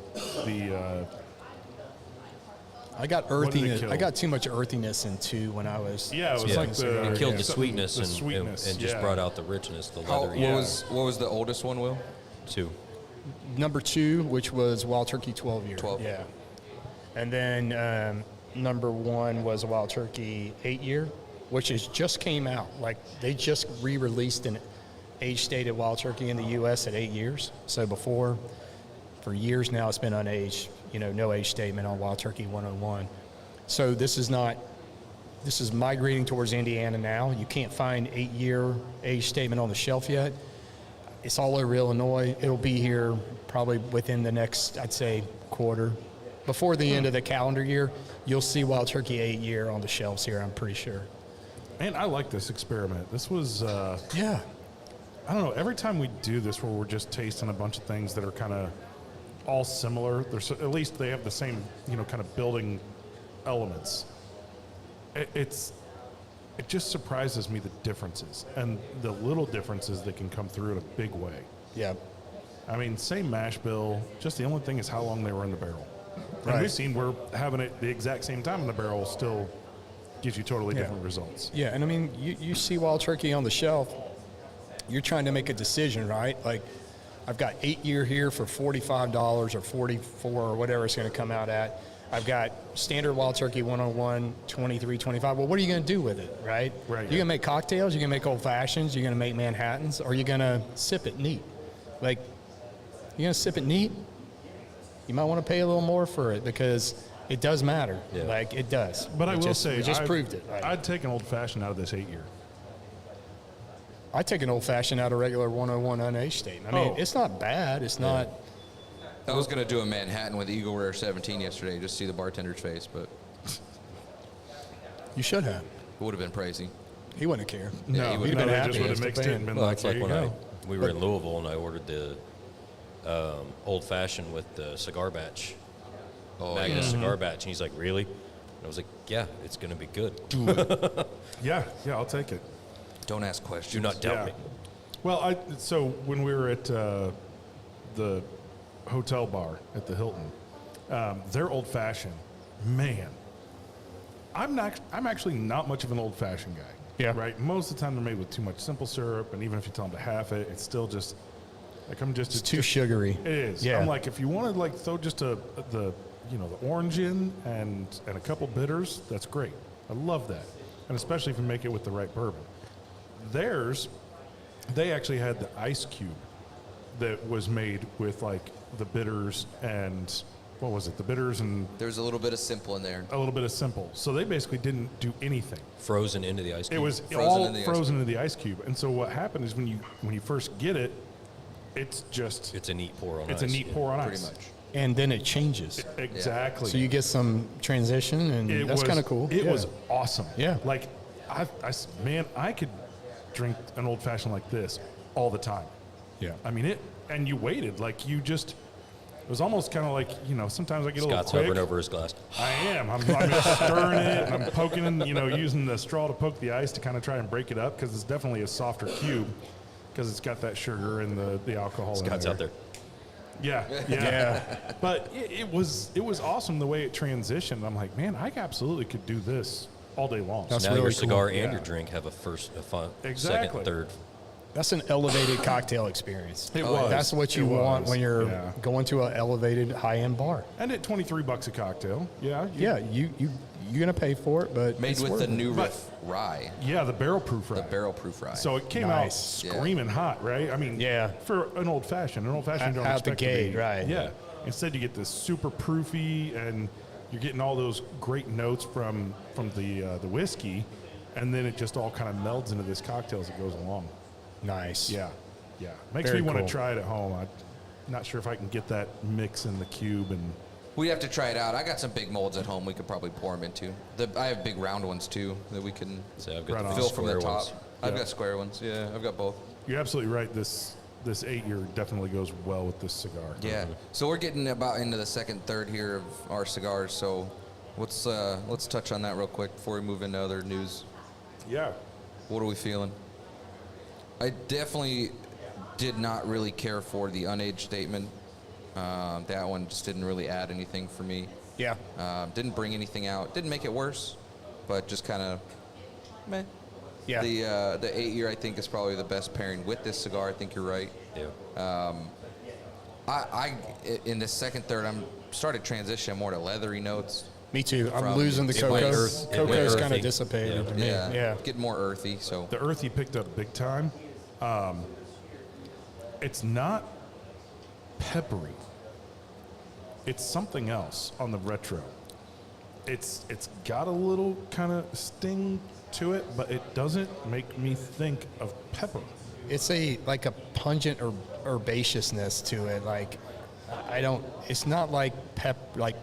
I got did it earthiness. kill? I got too much earthiness in 2 when I was. it was Yeah. like the It killed the something- sweetness, the and sweetness, and just yeah. brought out the richness, the How, leathery. what was the oldest one, Will? 2. Number 2, which was Wild Turkey 12-year. 12. Yeah. And then number 1 was a Wild Turkey 8-year, which just came out. Like, they just re-released an age-stated Wild Turkey in the U.S. at 8 years. So before, for years now, it's been unaged, no age statement on Wild Turkey 101. So this is migrating towards Indiana now. You can't find 8-year age statement on the shelf yet. It's all over Illinois. It'll be here probably within the next, I'd say, quarter. Before the end of the calendar year, you'll see Wild Turkey 8-year on the shelves here, I'm pretty sure. Man, I like this experiment. This was, Yeah. I don't know, every time we do this where we're just tasting a bunch of things that are kind of all similar, at least they have the same, kind of building elements. It just surprises me the differences and the little differences that can come through in a big way. Yeah. I mean, same mash bill, just the only thing is how long they were in the barrel. And Right. we've seen where having it the exact same time in the barrel still gives you totally Yeah. different results. Yeah, and I mean, you see Wild Turkey on the shelf, you're trying to make a decision, right? Like, I've got 8-year here for $45 or $44 or whatever it's going to come out at. I've got standard Wild Turkey 101, $23, $25. Well, what are you going to do with it, right? Right. You're going to make cocktails, you're going to make old fashions, you're going to make Manhattans, or you're going to sip it neat. Like, you're going to sip it neat, you might want to pay a little more for it because it does matter. Yeah. Like, it does. But I will say, we just proved it. Right? I'd take an old fashioned out of this 8-year. I take an old fashioned out of regular 101 unaged statement. I mean, Oh. it's not bad. It's not. I was going to do a Manhattan with Eagle Rare 17 yesterday, just to see the bartender's face, but You should have. it would have been pricey. He wouldn't care. No, he'd no, have been they happy. just would have It's the mixed it and band. been Well, like, it's like "Here you when go." we were in Louisville and I ordered the old fashioned with the cigar batch. Magnus cigar batch. And he's like, really? And I was like, yeah, it's going to be good. Yeah, I'll take it. Don't ask questions. Do not doubt Yeah. me. Well, so when we were at the hotel bar at the Hilton, their old fashioned, man, I'm actually not much of an old fashioned guy. Yeah. Right. Most of the time they're made with too much simple syrup, and even if you tell them to half it, it's still just like It's too sugary. It is. Yeah. I'm like, if you want to like throw just the orange in and a couple bitters, that's great. I love that, and especially if you make it with the right bourbon. Theirs, they actually had the ice cube that was made with like the bitters and what was it? The bitters and There's a little bit of simple in there. a little bit of simple. So they basically didn't do anything. Frozen into the ice It cube. was Frozen all in the ice frozen into the ice cube. And so what happened is when you first get it, it's It's a neat pour on it's ice. a neat pour on Pretty ice. much. And then it changes. Exactly. So you get some transition, and that's kind of cool. It Yeah. was awesome. Yeah. Like, I could drink an old fashioned like this all the time. Yeah. I mean, and you waited. Like, it was almost kind of like, sometimes I get Scott's a little quick. hovering over his glass. I am. I'm just stirring it, and I'm poking, using the straw to poke the ice to kind of try and break it up because it's definitely a softer cube because it's got that sugar and the alcohol in Scott's there. out there. Yeah. But it was awesome the way it transitioned. I'm like, man, I absolutely could do this all day long. That's Now really your cool. cigar and Yeah. your drink have a first, second, Exactly. third. That's an elevated cocktail experience. It was. That's what you It want was. when you're Yeah. going to an elevated high-end bar. And at $23 a cocktail, yeah. Yeah, you're gonna pay for it, but Made it's with worth the it. new riff rye, Yeah, the barrel proof rye. the barrel proof rye. So it came Nice. out screaming hot, right? I mean, Yeah. for an old fashioned you don't Out the expect gate, to be, right. Yeah. Instead, you get this super proofy, and you're getting all those great notes from the whiskey, and then it just all kind of melds into this cocktail as it goes along. Nice. Yeah. Makes Very me want cool. to try it at home. I'm not sure if I can get that mix in the cube and. We have to try it out. I got some big molds at home we could probably pour them into. I have big round ones too that we can So I've got Right the on. fill from the square top. ones. I've Yeah. got square ones. Yeah, I've got both. You're absolutely right. This 8-year definitely goes well with this cigar. Yeah. So we're getting about into the second third here of our cigars. So let's touch on that real quick before we move into other news. Yeah. What are we feeling? I definitely did not really care for the unaged statement. That one just didn't really add anything for me. Yeah. Didn't bring anything out. Didn't make it worse, but just kind of meh. Yeah. The 8-year I think is probably the best pairing with this cigar. I think you're right. Yeah. I in the second third I'm started transitioning more to leathery notes. Me too. I'm From- losing the It went cocoa. earth- it went Cocoa's kind earthy. of dissipated to me. Yeah. Getting more earthy. So The earthy picked up big time. It's not peppery. It's something else on the retro. It's got a little kind of sting to it, but it doesn't make me think of pepper. It's like a pungent or herbaceousness to it. Like it's not like like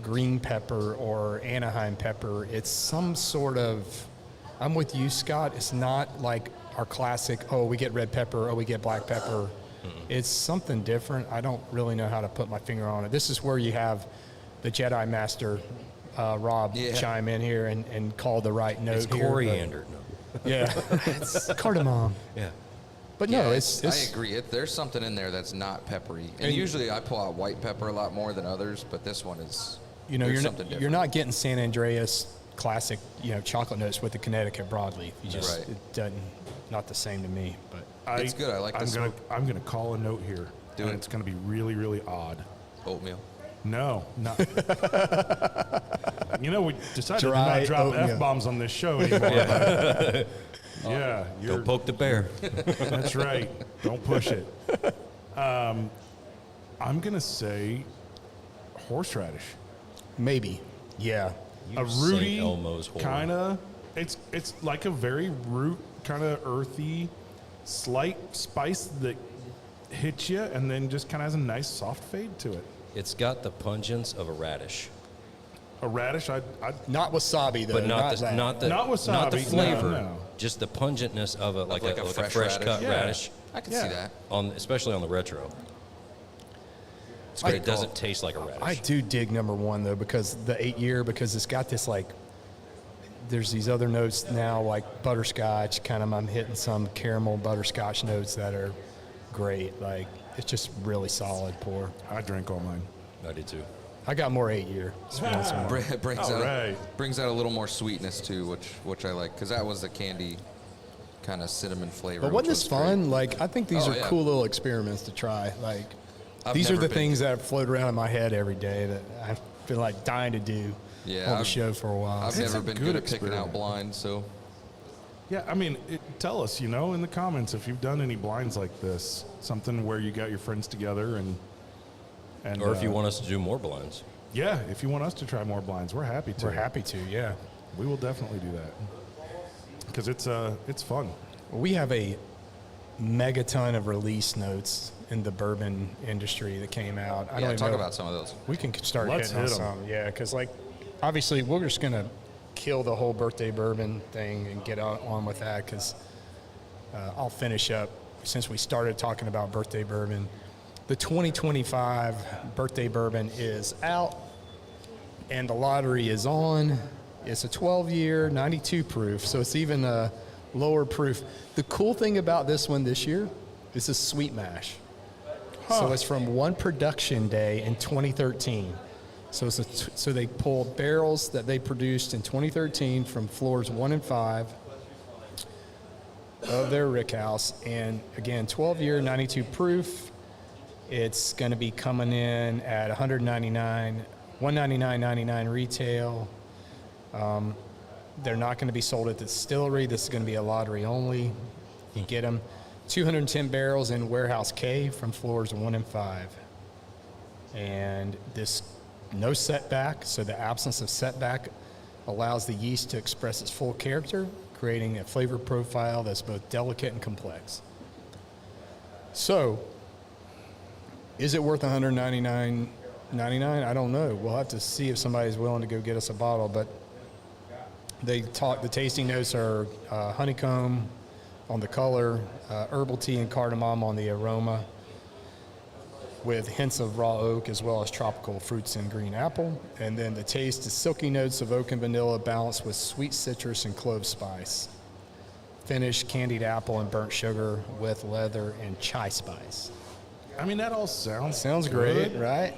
green pepper or Anaheim pepper. It's some sort of, I'm with you, Scott. It's not like our classic, we get red pepper, we get black pepper. It's something different. I don't really know how to put my finger on it. This is where you have the Jedi Master, Rob, chime in here and call the right note It's here, but- coriander. No. Yeah, it's cardamom. Yeah. But no, it's I agree. There's something in there that's not peppery. And usually I pull out white pepper a lot more than others, but this one is. You know, there's you're something not, different. you're not getting San Andreas classic, chocolate notes with the Connecticut broadleaf. You just Right. it doesn't, not the same to me. But It's good. I like this I'm one. gonna call a note here. Do and it. It's gonna be really, really odd. Oatmeal. No, not. We decided Dry to not drop oatmeal. F-bombs on this show anymore. but- yeah, you're, Don't poke the bear. that's right. Don't push it. I'm gonna say horseradish. maybe, yeah. A St. rooty Elmo's horror. kind of. It's like a very root kind of earthy, slight spice that hits you, and then just kind of has a nice soft fade to it. It's got the pungence of a radish. A radish, I'd Not wasabi though. but not that. the Not wasabi, not the no, flavor, no. just the pungentness of it, like a fresh cut Yeah. radish, I can Yeah. see that. especially on the retro. It's But great. it doesn't taste like a radish. I do dig number one though, because the 8-year, because it's got this like, there's these other notes now like butterscotch, kind of, I'm hitting some caramel butterscotch notes that are great. Like, it's just really solid pour. I drank all mine. I did too. I got more 8-year. Brings All right. out a little more sweetness too, which I like, because that was the candy kind of cinnamon flavor. But which wasn't this was great. fun? Like, I think these Oh, are yeah. cool little experiments to try. Like, I've these are never the been- things that float around in my head every day that I feel like dying to do Yeah, on the I've- show for a while. I've It's never a been good good at picking experiment. out blind, so Yeah, I mean, tell us, in the comments if you've done any blinds like this, something where you got your friends together and Or if you want us to do more blinds. yeah, if you want us to try more blinds, we're happy to. We're happy to, yeah. We will definitely do that because it's fun. We have a megaton of release notes in the bourbon industry that came out. I yeah, don't talk know. about some of those. We can start Let's hitting on hit 'em. some, yeah, because like obviously we're just gonna kill the whole birthday bourbon thing and get on with that because I'll finish up since we started talking about birthday bourbon. The 2025 birthday bourbon is out and the lottery is on. It's a 12-year, 92 proof, so it's even a lower proof. The cool thing about this one this year is a sweet mash. So it's from one production day in 2013. So so they pulled barrels that they produced in 2013 from floors 1 and 5 of their rick house, and again, 12-year, 92 proof. It's going to be coming in at $199.99 retail. They're not going to be sold at the distillery. This is going to be a lottery only. You get them. 210 barrels in Warehouse K from floors 1 and 5. And this, no setback, so the absence of setback allows the yeast to express its full character, creating a flavor profile that's both delicate and complex. So, is it worth $199.99? I don't know. We'll have to see if somebody's willing to go get us a bottle, but the tasting notes are honeycomb on the color, herbal tea and cardamom on the aroma, with hints of raw oak as well as tropical fruits and green apple. And then the taste is silky notes of oak and vanilla balanced with sweet citrus and clove spice. Finish, candied apple and burnt sugar with leather and chai spice. I mean, that all sounds Great, good. right?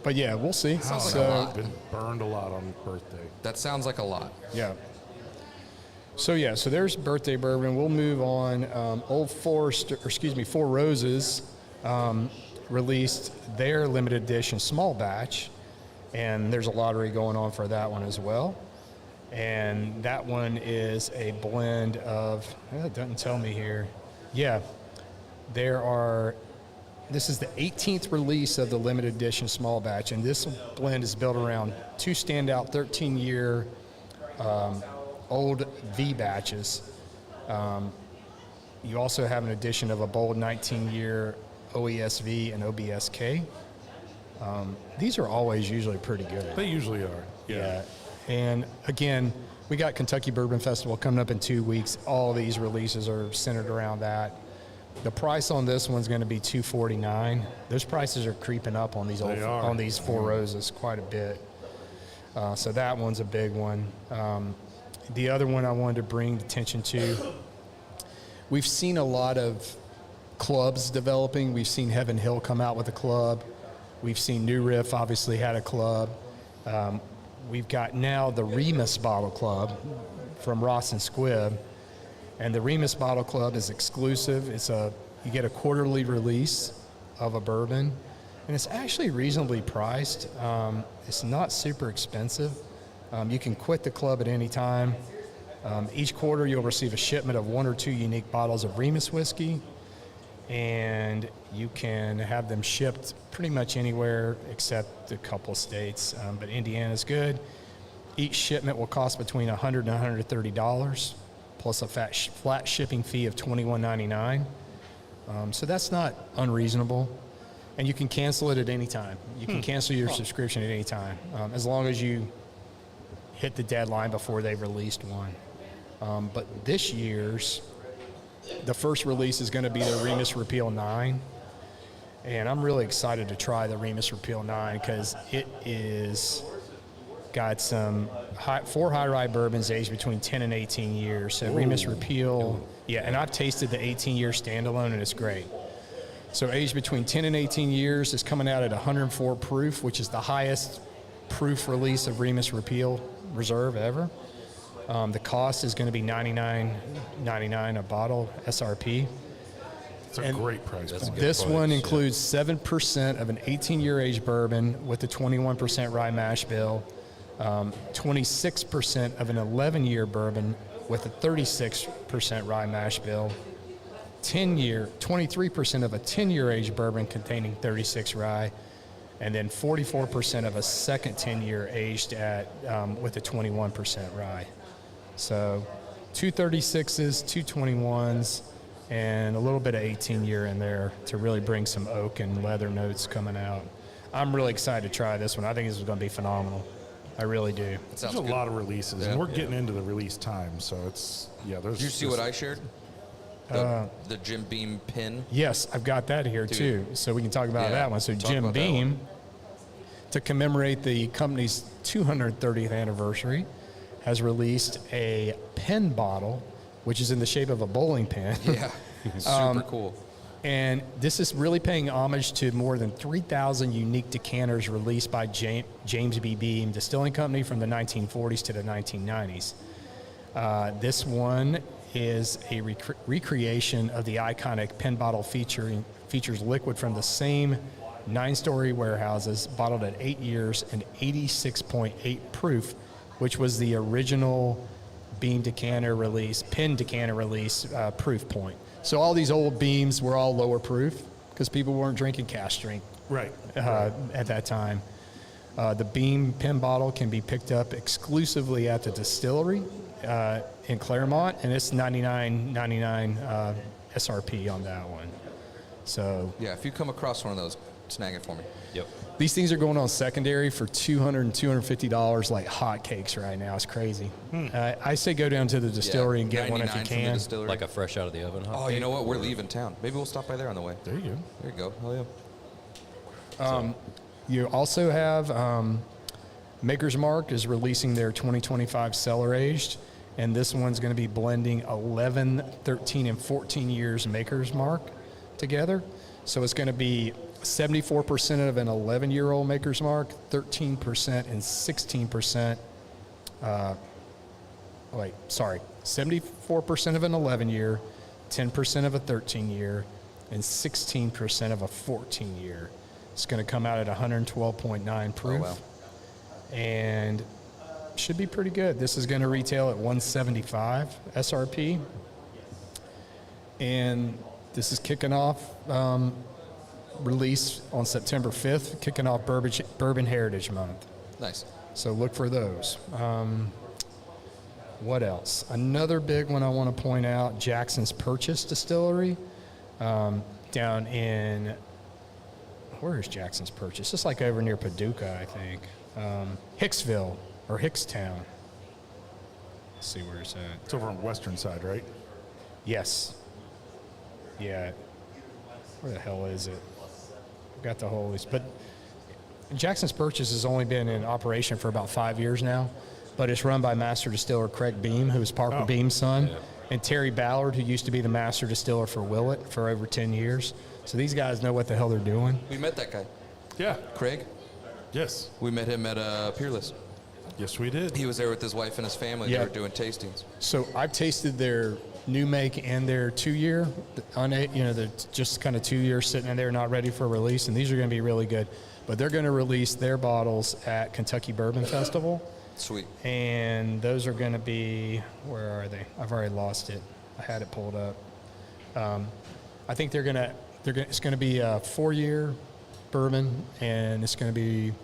But yeah, we'll see. Sounds like a lot. Been burned a lot on birthday. That sounds like a lot. Yeah. So there's birthday bourbon. We'll move on. Four Roses released their limited edition small batch, and there's a lottery going on for that one as well. And that one is a blend of, it doesn't tell me here. Yeah, this is the 18th release of the limited edition small batch, and this blend is built around two standout 13-year old V batches. You also have an addition of a bold 19-year OESV and OBSK. These are always usually pretty good. They usually are. Yeah. And again, we got Kentucky Bourbon Festival coming up in 2 weeks. All these releases are centered around that. The price on this one's going to be $249. Those prices are creeping up on these on these Four Roses quite a bit. So that one's a big one. The other one I wanted to bring attention to, we've seen a lot of clubs developing. We've seen Heaven Hill come out with a club. We've seen New Riff obviously had a club. We've got now the Remus Bottle Club from Ross and Squibb. And the Remus Bottle Club is exclusive. You get a quarterly release of a bourbon, and it's actually reasonably priced. It's not super expensive. You can quit the club at any time. Each quarter you'll receive a shipment of 1 or 2 unique bottles of Remus whiskey, and you can have them shipped pretty much anywhere except a couple of states, but Indiana's good. Each shipment will cost between $100 and $130, plus a flat shipping fee of $21.99. So that's not unreasonable. And you can cancel it at any time. You can cancel your subscription at any time, as long as you hit the deadline before they've released one. But this year's, the first release is going to be the Remus Repeal 9. And I'm really excited to try the Remus Repeal 9 because it is got some 4 high rye bourbons aged between 10 and 18 years. So Remus Repeal, yeah, and I've tasted the 18-year standalone, and it's great. So aged between 10 and 18 years is coming out at 104 proof, which is the highest proof release of Remus Repeal Reserve ever. The cost is going to be $99.99 a bottle SRP. It's a great price. This one includes 7% of an 18-year aged bourbon with a 21% rye mash bill, 26% of an 11-year bourbon with a 36% rye mash bill, 23% of a 10-year aged bourbon containing 36 rye, and then 44% of a second 10-year aged at with a 21% rye. So 2 36s, 2 21s, and a little bit of 18-year in there to really bring some oak and leather notes coming out. I'm really excited to try this one. I think this is going to be phenomenal. I really do. There's a lot of releases, and we're getting into the release time, so it's, there's. Did you see what I shared? The Jim Beam pin? Yes, I've got that here too, so we can talk about that one. So Jim Beam, to commemorate the company's 230th anniversary, has released a pen bottle, which is in the shape of a bowling pin. Yeah, super cool. And this is really paying homage to more than 3,000 unique decanters released by James B. Beam Distilling Company from the 1940s to the 1990s. This one is a recreation of the iconic pen bottle features liquid from the same 9-story warehouses, bottled at 8 years and 86.8 proof, which was the original Beam decanter release, pen decanter release proof point. So all these old Beams were all lower proof because people weren't drinking cask strength at that time. The Beam pen bottle can be picked up exclusively at the distillery in Claremont, and it's $99.99 SRP on that one. So yeah, if you come across one of those, snag it for me. Yep. These things are going on secondary for $200 and $250 like hotcakes right now. It's crazy. I say go down to the distillery and get one if you can. Like a fresh out of the oven. Oh, you know what? We're leaving town. Maybe we'll stop by there on the way. There you go. There you go. Hell yeah. You also have Maker's Mark is releasing their 2025 cellar aged, and this one's going to be blending 11, 13, and 14 years Maker's Mark together. So it's going to be 74% of an 11-year-old Maker's Mark, 13% and 16%. 74% of an 11-year, 10% of a 13-year, and 16% of a 14-year. It's going to come out at 112.9 proof. Oh, wow. And should be pretty good. This is going to retail at $175 SRP. And this is kicking off release on September 5th, kicking off Bourbon Heritage Month. Nice. So look for those. What else? Another big one I want to point out, Jackson's Purchase Distillery down in, where is Jackson's Purchase? It's like over near Paducah, I think. Hicksville or Hickstown. Let's see where it's at. It's over on the western side, right? Yes. Yeah. Where the hell is it? Got the whole list. But Jackson's Purchase has only been in operation for about 5 years now, but it's run by master distiller Craig Beam, who is Parker Beam's son, and Terry Ballard, who used to be the master distiller for Willett for over 10 years. So these guys know what the hell they're doing. We met that guy. Yeah. Craig. Yes. We met him at Peerless. Yes, we did. He was there with his wife and his family. Yeah. They were doing tastings. So I've tasted their new make and their 2-year, they're just kind of 2 years sitting in there, not ready for release, and these are going to be really good. But they're going to release their bottles at Kentucky Bourbon Festival. Sweet. And those are going to be, where are they? I've already lost it. I had it pulled up. I think it's going to be a 4-year bourbon, and it's going to be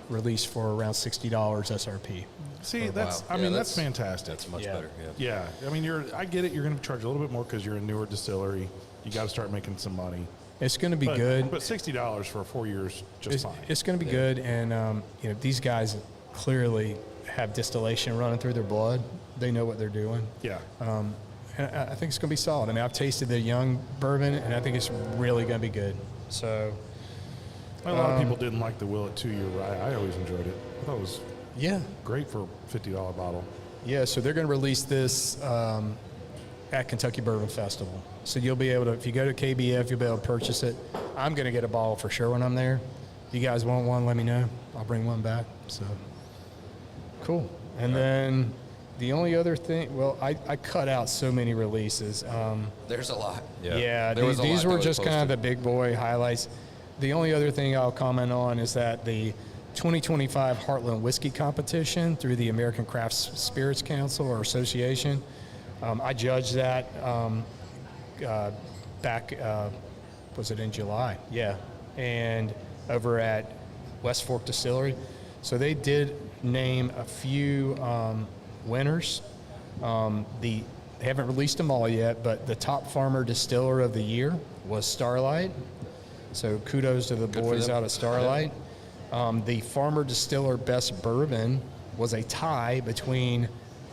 released for around $60 SRP. See, Wow. that's fantastic. That's much better. Yeah, I mean, I get it. You're going to charge a little bit more because you're a newer distillery. You got to start making some money. It's going to be good. But $60 for 4 years, just fine. It's going to be good, and these guys clearly have distillation running through their blood. They know what they're doing. Yeah. And I think it's going to be solid. I mean, I've tasted the young bourbon, and I think it's really going to be good. So, A lot of people didn't like the Willet 2-year rye. I always enjoyed it. I thought it was yeah, great for a $50 bottle. yeah. So they're going to release this at Kentucky Bourbon Festival. So you'll be able to, if you go to KBF, you'll be able to purchase it. I'm going to get a bottle for sure when I'm there. If you guys want one, let me know. I'll bring one back. So, cool. And then the only other thing, well, I cut out so many releases. There's a lot. Yeah, There was a these lot were that just was kind of the posted. big boy highlights. The only other thing I'll comment on is that the 2025 Heartland Whiskey Competition through the American Craft Spirits Council or Association, I judged that back, was it in July? Yeah, and over at West Fork Distillery. So they did name a few winners. They haven't released them all yet, but the top farmer distiller of the year was Starlight. So kudos to the boys out at Starlight. The farmer distiller best bourbon was a tie between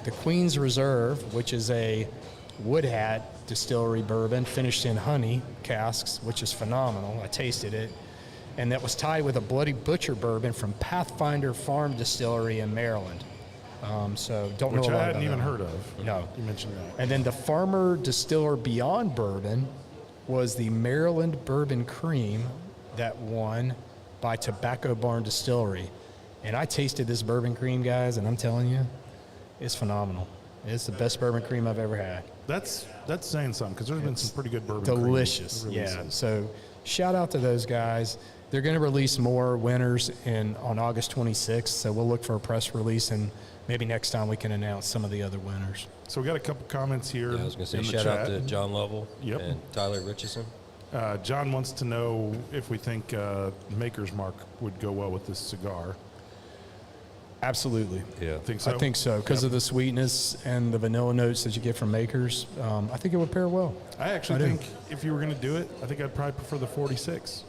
the Queen's Reserve, which is a Wood Hat distillery bourbon finished in honey casks, which is phenomenal. I tasted it. And that was tied with a Bloody Butcher bourbon from Pathfinder Farm Distillery in Maryland. So don't Which know a lot I hadn't about even that. heard of. No. You mentioned that. And then the Farmer Distiller Beyond Bourbon was the Maryland Bourbon Cream that won by Tobacco Barn Distillery. And I tasted this bourbon cream, guys, and I'm telling you, it's phenomenal. It's the best bourbon cream I've ever had. That's saying something because there's been some pretty good bourbon cream Delicious, yeah. releases. So shout out to those guys. They're going to release more winners on August 26th, so we'll look for a press release, and maybe next time we can announce some of the other winners. So we got a couple comments here. Yeah, I was going to say in the shout out chat. to John Lovell Yep. and Tyler Richardson. John wants to know if we think Maker's Mark would go well with this cigar. Absolutely. Yeah. Think so? I think so, because Yep. of the sweetness and the vanilla notes that you get from Makers. I think it would pair well. I actually do. think if you were going to do it, I think I'd probably prefer the 46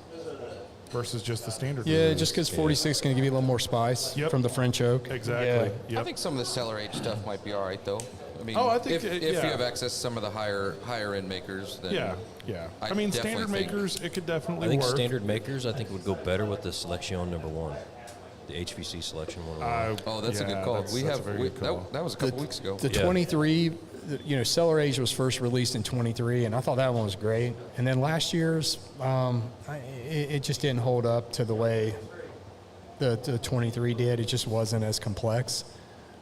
versus just the standard. Yeah, release. just because 46 is going to give you a little more spice Yep. from the French oak. Exactly. Yeah. Yep. I think some of the cellar age stuff might be all right though. I mean, Oh, I think if yeah. you have access to some of the higher end makers, then Yeah. I I mean, definitely standard think- makers, it could definitely I think work. standard makers, I think, would go better with the Selection number 1, the HVC Selection 101. Oh, that's a good call. That's a very good call. That was a couple weeks ago. The Yeah. 23, Cellar Age was first released in 23, and I thought that one was great. And then last year's, it just didn't hold up to the way the 23 did. It just wasn't as complex.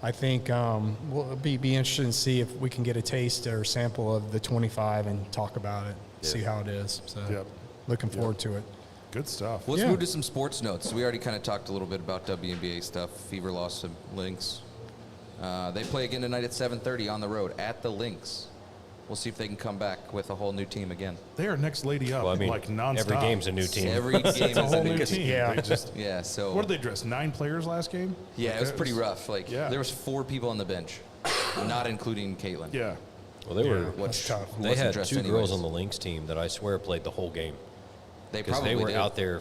I think we'll be interested to see if we can get a taste or sample of the 25 and talk about it, see how it is. So Yep. looking forward to it. Good stuff. Let's Yeah. move to some sports notes. We already kind of talked a little bit about WNBA stuff. Fever lost to Lynx. They play again tonight at 7:30 on the road at the Lynx. We'll see if they can come back with a whole new team again. They are next lady up, Well, I mean, like nonstop. every game's a new team. Every game It's is a whole a new new team. Yeah. They just, Yeah, so what did they dress? 9 players last game? yeah, it was That pretty rough. Like Yeah. there was 4 people on the bench, not including Caitlin. Yeah. Well, they were. Which tough. who They wasn't had dressed 2 girls anyways. on the Lynx team that I swear played the whole game They because probably they were did. out there.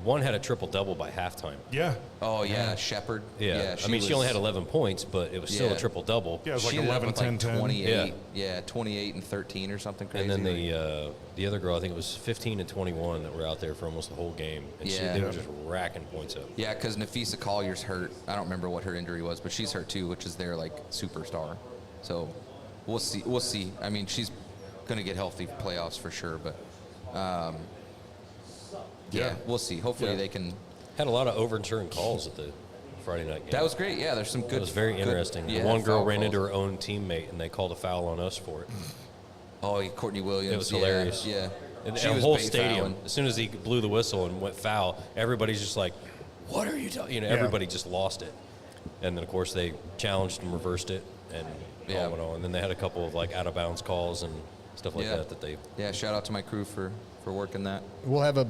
One had a triple double by halftime. Yeah. Oh yeah, Shepard. Yeah, I mean, she only had 11 points, but it was still Yeah. a triple double. Yeah, it was like She ended up 11, with 10, like 10. 28. Yeah, 28 and 13 or something crazy. And then like- the other girl, I think it was 15 and 21 that were out there for almost the whole game. And Yeah. they were just racking points up. yeah, because Nafisa Collier's hurt. I don't remember what her injury was, but she's hurt too, which is their like superstar. So we'll see. We'll see. I mean, she's gonna get healthy for playoffs for sure, but yeah, we'll see. Hopefully Yeah. they can. Had a lot of overturn calls at the Friday night game. That was great. Yeah, there's some good. It was very good- interesting. yeah, The one girl foul ran calls. into her own teammate, and they called a foul on us for it. Oh, yeah, Courtney Williams. It was yeah, hilarious. Yeah. And She the was whole bait stadium, fouling. as soon as he blew the whistle and went foul, everybody's just like, "What are you doing?" Everybody just lost it. And then of course they challenged and reversed it, and Yeah. all went on. And then they had a couple of like out of bounds calls and stuff like Yeah. that they. Yeah, shout out to my crew for working that. We'll have a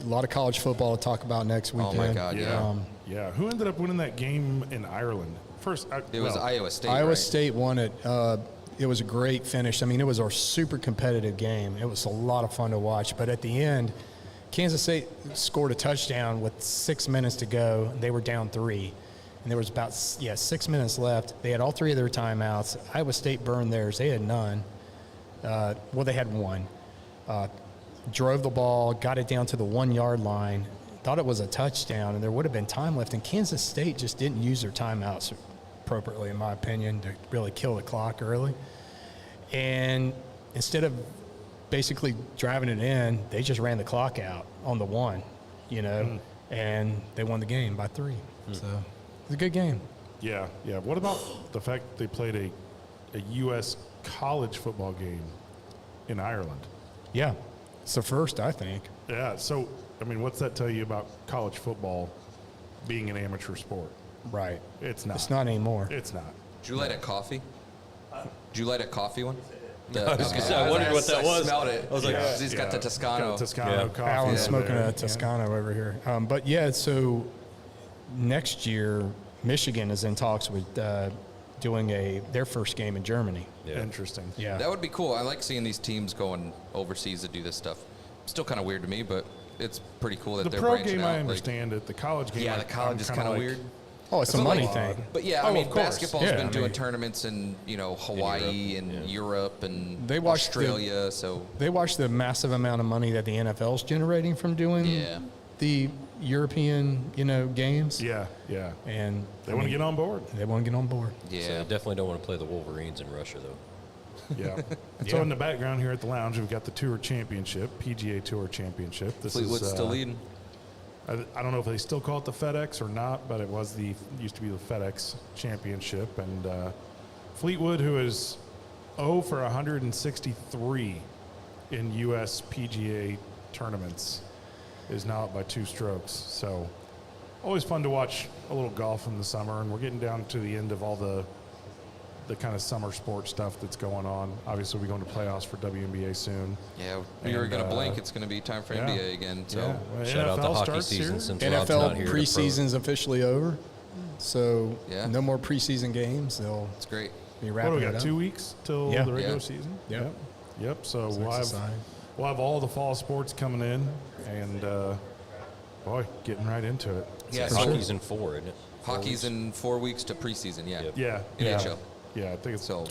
lot of college football to talk about next Oh, weekend. my God, yeah. Yeah. Who ended up winning that game in Ireland? First, It was Iowa State. Iowa right? State won it. It was a great finish. I mean, it was a super competitive game. It was a lot of fun to watch. But at the end, Kansas State scored a touchdown with 6 minutes to go. They were down 3. And there was about 6 minutes left. They had all 3 of their timeouts. Iowa State burned theirs. They had none. Well, they had 1. Drove the ball, got it down to the 1-yard line, thought it was a touchdown, and there would have been time left. And Kansas State just didn't use their timeouts appropriately, in my opinion, to really kill the clock early. And instead of basically driving it in, they just ran the clock out on the 1, and they won the game by 3. So it was a good game. Yeah. What about the fact that they played a U.S. college football game in Ireland? Yeah, it's the first, I think. Yeah, so, I mean, what's that tell you about college football being an amateur sport? Right. It's not. It's not anymore. It's not. Did you light a coffee? Did you light a coffee one? I wondered what that was. I smelled it. I was like, he's got the Toscano. Got Toscano coffee. Alan's smoking there. a Toscano over here. But yeah, so next year, Michigan is in talks with doing their first game in Germany. Yeah. Interesting. Yeah. That would be cool. I like seeing these teams going overseas to do this stuff. Still kind of weird to me, but it's pretty cool that The they're pro branching game, out. I understand it. The college game, Yeah, the college is kind of weird. Oh, it's a But money like- thing. But yeah, Oh, I mean, of course. basketball's Yeah, been I doing mean- tournaments in Hawaii and Europe and They watched the- Australia. So They watch the massive amount of money that the NFL's generating from doing Yeah. the European, games. Yeah. And They want to get on board. They want to get on board. yeah, So definitely don't want to play the Wolverines in Russia, though. Yeah. So in the background here at the lounge, we've got the Tour Championship, PGA Tour Championship. This Fleetwood's is still leading. I don't know if they still call it the FedEx or not, but it used to be the FedEx Championship. And Fleetwood, who is 0 for 163 in U.S. PGA tournaments, is now up by 2 strokes. So always fun to watch a little golf in the summer. And we're getting down to the end of all the kind of summer sports stuff that's going on. Obviously, we're going to playoffs for WNBA soon. Yeah, you're And, going to blink. It's going to be time for yeah. NBA again. So Yeah. Well, Shout out the NFL hockey starts season here. since Rob's NFL not here. preseason's officially over, so Yeah. no more preseason games. They'll it's great. be What wrapping do we it got? up. 2 weeks till Yeah. the regular Yeah. season. Yep. Yep. So It's we'll exciting. have all the fall sports coming in, and boy, getting right into it. Yeah, So so hockey's in 4, isn't it? hockey's in 4 weeks to preseason. Yeah, Yep. Yeah. NHL. Yeah, I think it's So-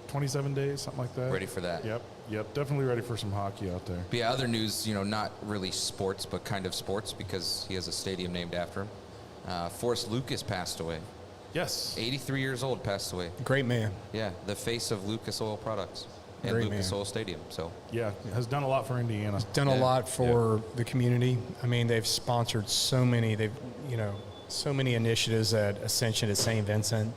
27 days, something like that. Ready for that. Yep. Definitely ready for some hockey out there. But yeah, other news, not really sports, but kind of sports because he has a stadium named after him. Forrest Lucas passed away. Yes. 83 years old, passed away. Great man. Yeah, the face of Lucas Oil Products and Great Lucas man. Oil Stadium. So Yeah, has done a lot for Indiana. Done a Yeah. lot for the community. I mean, they've sponsored so many. So many initiatives at Ascension at St. Vincent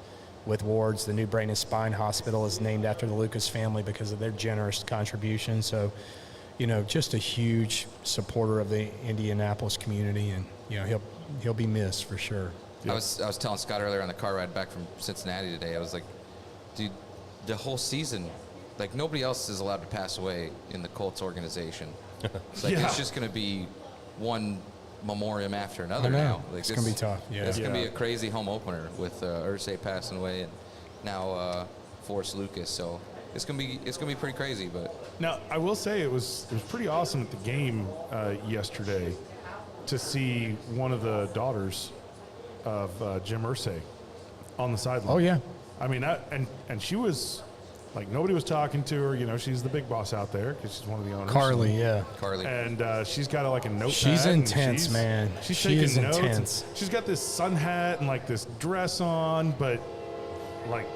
with wards. The new Brain and Spine Hospital is named after the Lucas family because of their generous contribution. So, just a huge supporter of the Indianapolis community, and he'll be missed for sure. I was telling Scott earlier on the car ride back from Cincinnati today. I was like, dude, the whole season, like nobody else is allowed to pass away in the Colts organization. It's like Yeah. it's just going to be one memoriam after another I know. now. Like It's gonna be tough, yeah. It's going to Yeah. be a crazy home opener with Irsay passing away and now Forrest Lucas. So it's gonna be pretty crazy. But Now, I will say it was pretty awesome at the game yesterday to see one of the daughters of Jim Irsay on the sideline. Oh yeah, I mean, and she was like, nobody was talking to her. She's the big boss out there because she's one of the owners. Carly. Yeah, Carly, And she's got like a notepad. She's and intense, man. She's She taking is notes. intense. She's got this sun hat and like this dress on, but like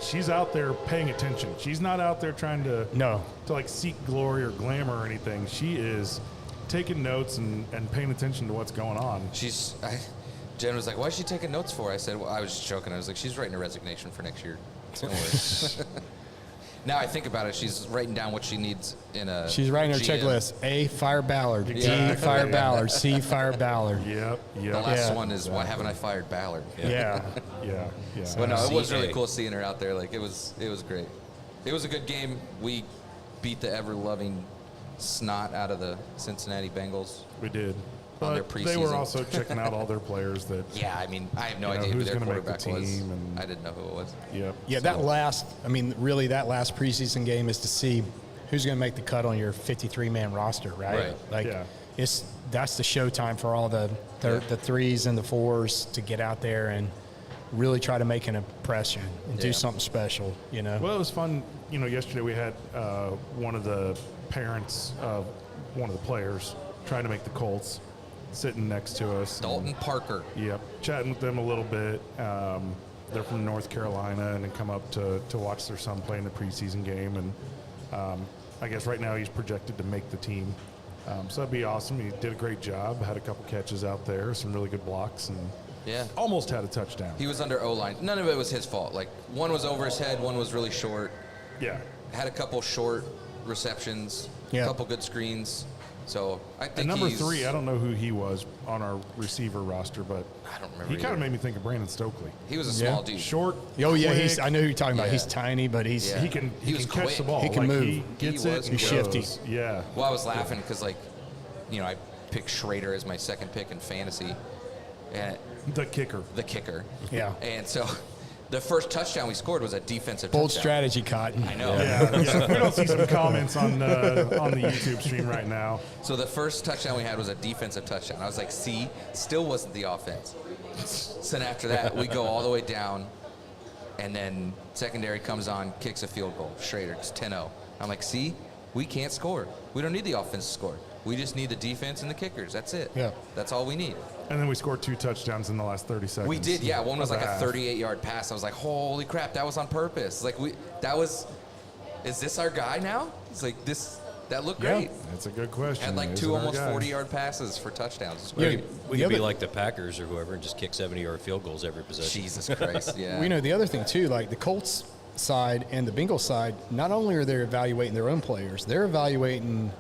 she's out there paying attention. She's not out there trying to no, like seek glory or glamour or anything. She is taking notes and paying attention to what's going on. Jen was like, "Why is she taking notes for?" I said, "Well, I was just joking." I was like, "She's writing a resignation for next year." Don't worry. Now I think about it, she's writing down what she needs in a. she's writing her GM. checklist: A, fire Ballard; D, Exactly. fire Ballard; C, fire Ballard. Yep. The last Yeah. one is why haven't I fired Ballard? Yeah. Yeah. But no, it was really CA. cool seeing her out there. Like it was great. It was a good game. We beat the ever-loving snot out of the Cincinnati Bengals. We did. On their But they were preseason. also checking out all their players that. Yeah, I mean, I have no You know, idea who who's their gonna make the quarterback was. team and- I didn't know who it was. Yep. Yeah, that last preseason game is to see who's going to make the cut on your 53-man roster, right? Right. Like, Yeah. that's the showtime for all the threes and the fours to get out there and really try to make an impression and do something special, you know. Well, it was fun. You know, yesterday we had one of the parents of one of the players trying to make the Colts sitting next to us. Dalton Parker. Yep, chatting with them a little bit. They're from North Carolina and then come up to watch their son play in the preseason game. And I guess right now he's projected to make the team. So that'd be awesome. He did a great job, had a couple catches out there, some really good blocks, and almost had a touchdown. He was under O-line. None of it was his fault. Like, one was over his head, one was really short. Yeah. Had a couple short receptions, a couple good screens. So I think and number 3, I don't know who he was on our receiver roster, but I don't remember. He kind of made me think of Brandon Stokely. He was a small dude. Short. Oh yeah, quick. I know who you're talking about. Yeah. He's tiny, but he can was catch quick. the ball. He can Like, move. He gets it. was and He's goes. shifty. Yeah. Well, I was laughing because, like, you know, I picked Schrader as my second pick in fantasy, and The kicker. Yeah. And so the first touchdown we scored was a defensive Bold touchdown. strategy, Cotton. I know. Yeah. We don't see some comments on the YouTube stream right now. So the first touchdown we had was a defensive touchdown. I was like, see, still wasn't the offense. So then after that, we go all the way down, and then secondary comes on, kicks a field goal. Schrader, it's 10-0. I'm like, see, we can't score. We don't need the offense to score. We just need the defense and the kickers. That's it. Yeah. That's all we need. And then we scored 2 touchdowns in the last 30 seconds. We did, yeah. One was of like the a half. 38-yard pass. I was like, holy crap, that was on purpose. Like, is this our guy now? It's like, that looked great. That's a good question. Had like Is 2 it our almost guy? 40-yard passes for touchdowns. We could be like the Packers or whoever and just kick 70-yard field goals every possession. Jesus Christ, yeah. We know the other thing too, like the Colts side and the Bengals side, not only are they evaluating their own players, they're evaluating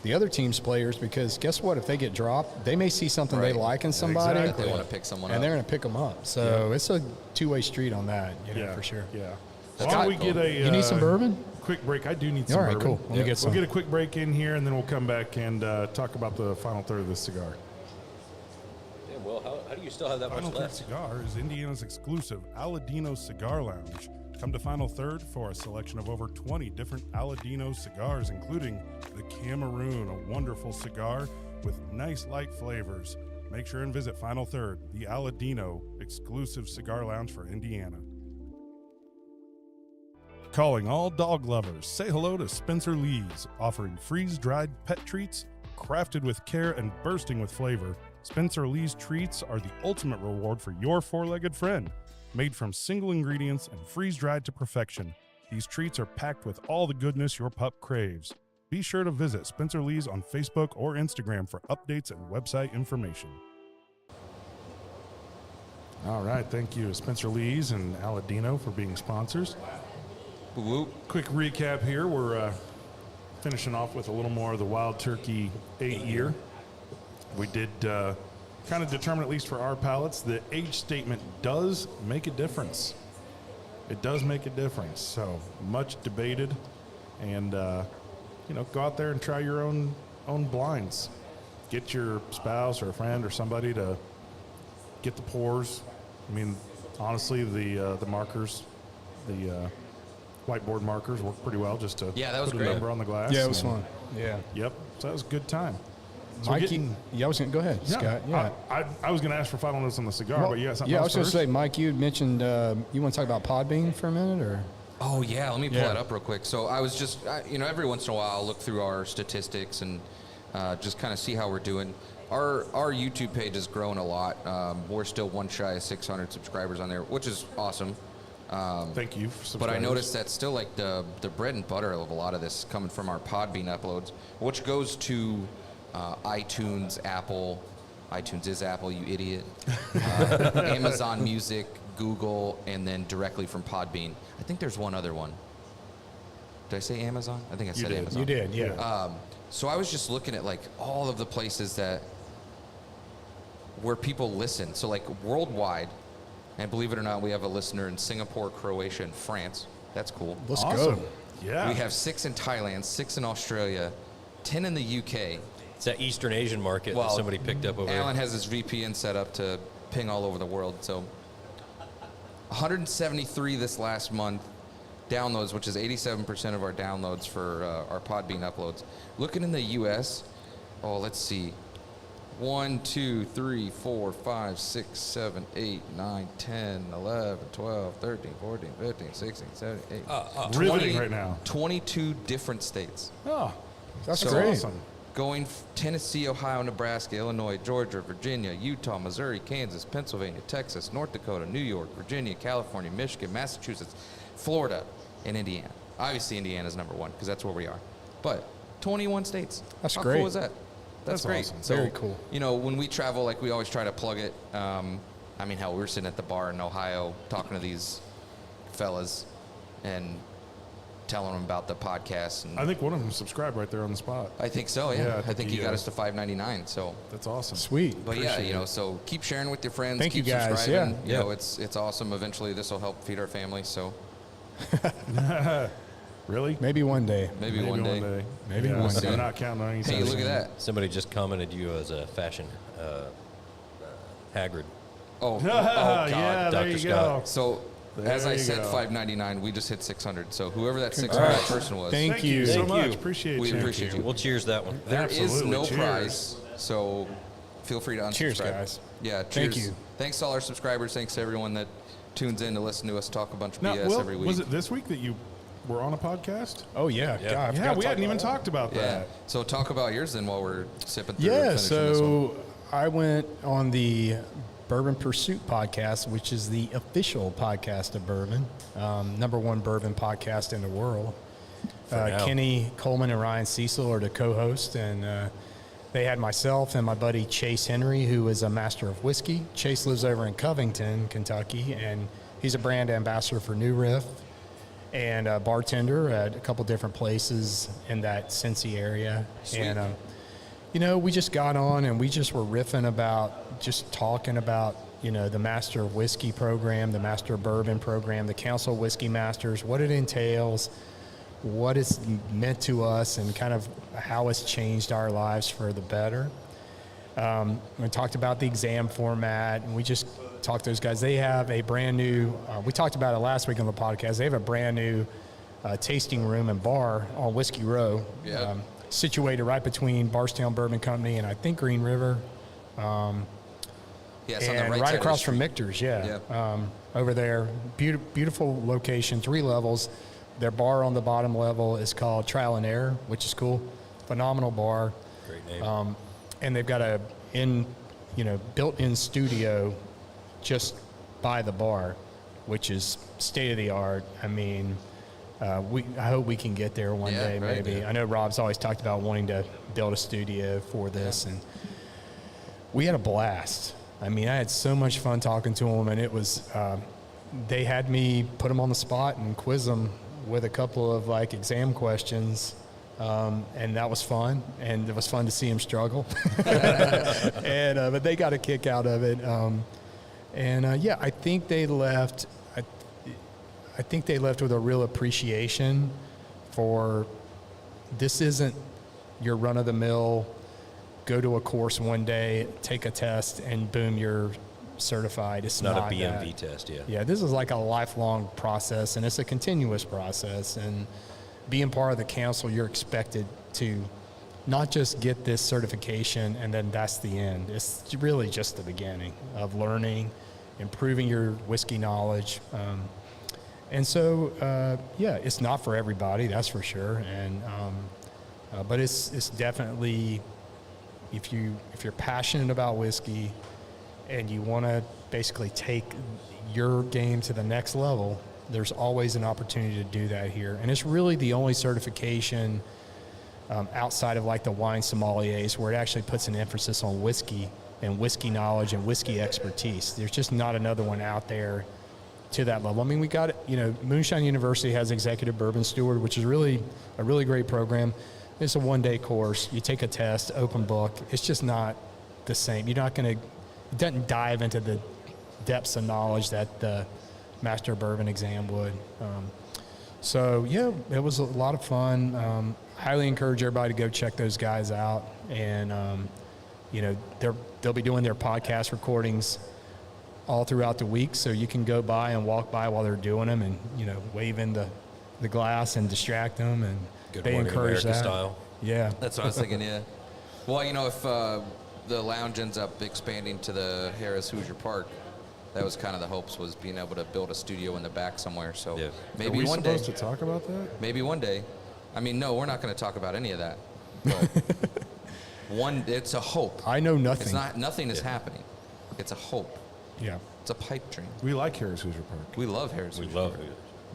the other team's players, because guess what? If they get dropped, they may see something they like in somebody, Exactly. They want to pick someone and up. they're going to pick them up. So it's a two-way street on that, for sure. Yeah. That's Why don't we cool. get a You need some bourbon? quick break? I do need some All right, bourbon. cool. Let me get some. We'll get a quick break in here, and then we'll come back and talk about the final third of this cigar. Yeah, well, how do you still have that Final much Third left? Cigar is Indiana's exclusive Aladino Cigar Lounge. Come to Final Third for a selection of over 20 different Aladino cigars, including the Cameroon, a wonderful cigar with nice light flavors. Make sure and visit Final Third, the Aladino exclusive cigar lounge for Indiana. Calling all dog lovers, say hello to Spencer Lee's, offering freeze-dried pet treats, crafted with care and bursting with flavor. Spencer Lee's treats are the ultimate reward for your four-legged friend. Made from single ingredients and freeze-dried to perfection, these treats are packed with all the goodness your pup craves. Be sure to visit Spencer Lee's on Facebook or Instagram for updates and website information. All right, thank you, Spencer Lee's and Aladino, for being sponsors. Whoop. Quick recap here. We're finishing off with a little more of the Wild Turkey 8-year. We did kind of determine, at least for our palates, the age statement does make a difference. It does make a difference. So much debated, and go out there and try your own blinds. Get your spouse or a friend or somebody to get the pours. I mean, honestly, the markers, the whiteboard markers work pretty well just to that was put great. a number on the glass. Yeah, it was and- fun. Yeah. Yep. So that was a good time. So Mike, getting, I was going to go ahead, Scott. Yeah. I was going to ask for final notes on the cigar, Well, but you got something I else was going to first? say, Mike, you had mentioned you want to talk about Podbean for a minute, or? Oh, yeah. Let me pull Yeah. that up real quick. So I was just, every once in a while I'll look through our statistics and just kind of see how we're doing. Our YouTube page has grown a lot. We're still one shy of 600 subscribers on there, which is awesome. Thank you. For But I subscribers. noticed that still like the bread and butter of a lot of this coming from our Podbean uploads, which goes to iTunes, Apple. iTunes is Apple, you idiot. Amazon Music, Google, and then directly from Podbean. I think there's one other one. Did I say Amazon? I think I said did. Amazon. You did, yeah. So I was just looking at like all of the places where people listen. So like worldwide, and believe it or not, we have a listener in Singapore, Croatia, and France. That's cool. Let's Awesome. go. Yeah. We have 6 in Thailand, 6 in Australia, 10 in the UK. It's that Eastern Asian market that somebody picked up over Alan there. has his VPN set up to ping all over the world. So 173 this last month downloads, which is 87% of our downloads for our Podbean uploads. Looking in the US, Oh, let's see. 1, 2, 3, 4, 5, 6, 7, 8, 9, 10, 11, 12, 13, 14, 15, 16, 17, 18. Riveting right now. 22 different states. Oh, That's So- great. awesome. Going Tennessee, Ohio, Nebraska, Illinois, Georgia, Virginia, Utah, Missouri, Kansas, Pennsylvania, Texas, North Dakota, New York, Virginia, California, Michigan, Massachusetts, Florida, and Indiana. Obviously, Indiana's number one because that's where we are. But 21 states. That's How great. cool is that? That's great. awesome. So, Very cool. You know, when we travel, like we always try to plug it. I mean, hell, we were sitting at the bar in Ohio talking to these fellas and telling them about the podcast. And I think one of them subscribed right there on the spot. I think so, yeah. Yeah, I I think think he, you got us to $5.99. So, That's awesome. Sweet. but yeah, Appreciate you know, it. so keep sharing with your friends. Thank you, keep guys. subscribing. Yeah. You Yeah. know, it's awesome. Eventually, this will help feed our family. So Really? Maybe one day. maybe one day. Maybe Yeah, one so day. We're not counting on anything. Hey, look at that. Somebody just commented you as a fashion Hagrid. Oh, God. yeah, there Dr. you Scott. go. So, There as I you said, go. $5.99. We just hit 600. So whoever that 600 person was, Thank you. so Thank much. you. Appreciate we you. appreciate you. We'll cheers that one. There is Absolutely. no Cheers. prize, so feel free to unsubscribe. Cheers, guys. Yeah, cheers. Thank you. Thanks to all our subscribers. Thanks to everyone that tunes in to listen to us talk a bunch of Now, BS Will, every week. was it this week that you were on a podcast? Oh, yeah. Yeah. God, I Yeah, forgot we to hadn't talk even about talked about Yeah. that. So talk about yours then while we're sipping through and Yeah, finishing this one. so I went on the Bourbon Pursuit podcast, which is the official podcast of bourbon, number one bourbon podcast in the world. now. Kenny Coleman and Ryan Cecil are the co-hosts, and they had myself and my buddy Chase Henry, who is a master of whiskey. Chase lives over in Covington, Kentucky, and he's a brand ambassador for New Riff and a bartender at a couple different places in that Cincy area. Sweet. And you know, we just got on and we just were riffing about, just talking about, you know, the Master of Whiskey program, the Master of Bourbon program, the Council of Whiskey Masters, what it entails, what it's meant to us, and kind of how it's changed our lives for the better. We talked about the exam format, and we just talked to those guys. They have a brand new, we talked about it last week on the podcast, they have a brand new tasting room and bar on Whiskey Row. Yeah. Situated right between Barstown Bourbon Company and I think Green River, Yeah, it's on the and right right side of the across from street. Michter's, yeah. Yeah. Over there, beautiful location, 3 levels. Their bar on the bottom level is called Trial and Error, which is cool. Phenomenal bar. Great name. And they've got a built-in studio just by the bar, which is state of the art. I mean, I hope we can get there one Yeah, day, right, maybe. yeah. I know Rob's always talked about wanting to build a studio for this, and we had a blast. I mean, I had so much fun talking to them, and it was. They had me put them on the spot and quiz them with a couple of like exam questions. And that was fun, and it was fun to see him struggle. But they got a kick out of it. Yeah, I think they left. I think they left with a real appreciation for this isn't your run-of-the-mill, go to a course one day, take a test, and boom, you're certified. It's Not a that. BMV test, yeah. Yeah, this is like a lifelong process, and it's a continuous process. And being part of the council, you're expected to not just get this certification and then that's the end. It's really just the beginning of learning, improving your whiskey knowledge. It's not for everybody, that's for sure. But it's definitely, if you're passionate about whiskey and you want to basically take your game to the next level, there's always an opportunity to do that here. And it's really the only certification outside of like the wine sommeliers where it actually puts an emphasis on whiskey and whiskey knowledge and whiskey expertise. There's just not another one out there to that level. I mean, we got, Moonshine University has Executive Bourbon Steward, which is really a really great program. It's a one-day course. You take a test, open book. It's just not the same. You're not going to, it doesn't dive into the depths of knowledge that the Master of Bourbon exam would. It was a lot of fun. Highly encourage everybody to go check those guys out. And, they'll be doing their podcast recordings all throughout the week, so you can go by and walk by while they're doing them and, wave in the glass and distract them. And Good they Morning encourage America that. style. Yeah. That's what I was thinking, yeah. Well, if the lounge ends up expanding to the Harris Hoosier Park, that was kind of the hopes, was being able to build a studio in the back somewhere. So Yeah. Are maybe we one day. supposed to talk about that? Maybe one day. I mean, no, we're not going to talk about any of that. But it's a hope. I know nothing. It's not. Nothing is happening. It's a hope. Yeah. It's a pipe dream. We like Harris Hoosier Park. We love Harris. We Hoosier love Park. it.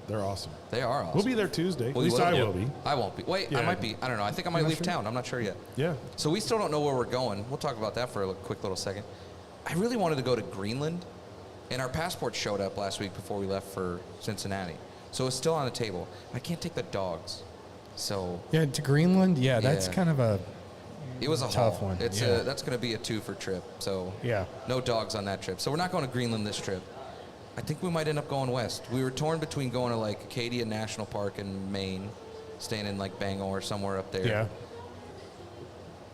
They're awesome. They are awesome. We'll be there Tuesday. At We least will. I Yeah. will be. I won't be. Wait, Yeah. I might be. I don't know. I think I might Not leave sure? town. I'm not sure yet. Yeah. So we still don't know where we're going. We'll talk about that for a quick little second. I really wanted to go to Greenland, and our passport showed up last week before we left for Cincinnati. So it's still on the table. I can't take the dogs. So Yeah, to Greenland. Yeah, that's Yeah. kind of a it was a tough haul. one. It's Yeah. that's going to be a 2-for trip. So Yeah. no dogs on that trip. So we're not going to Greenland this trip. I think we might end up going west. We were torn between going to like Acadia National Park in Maine, staying in like Bangor or somewhere up there. yeah.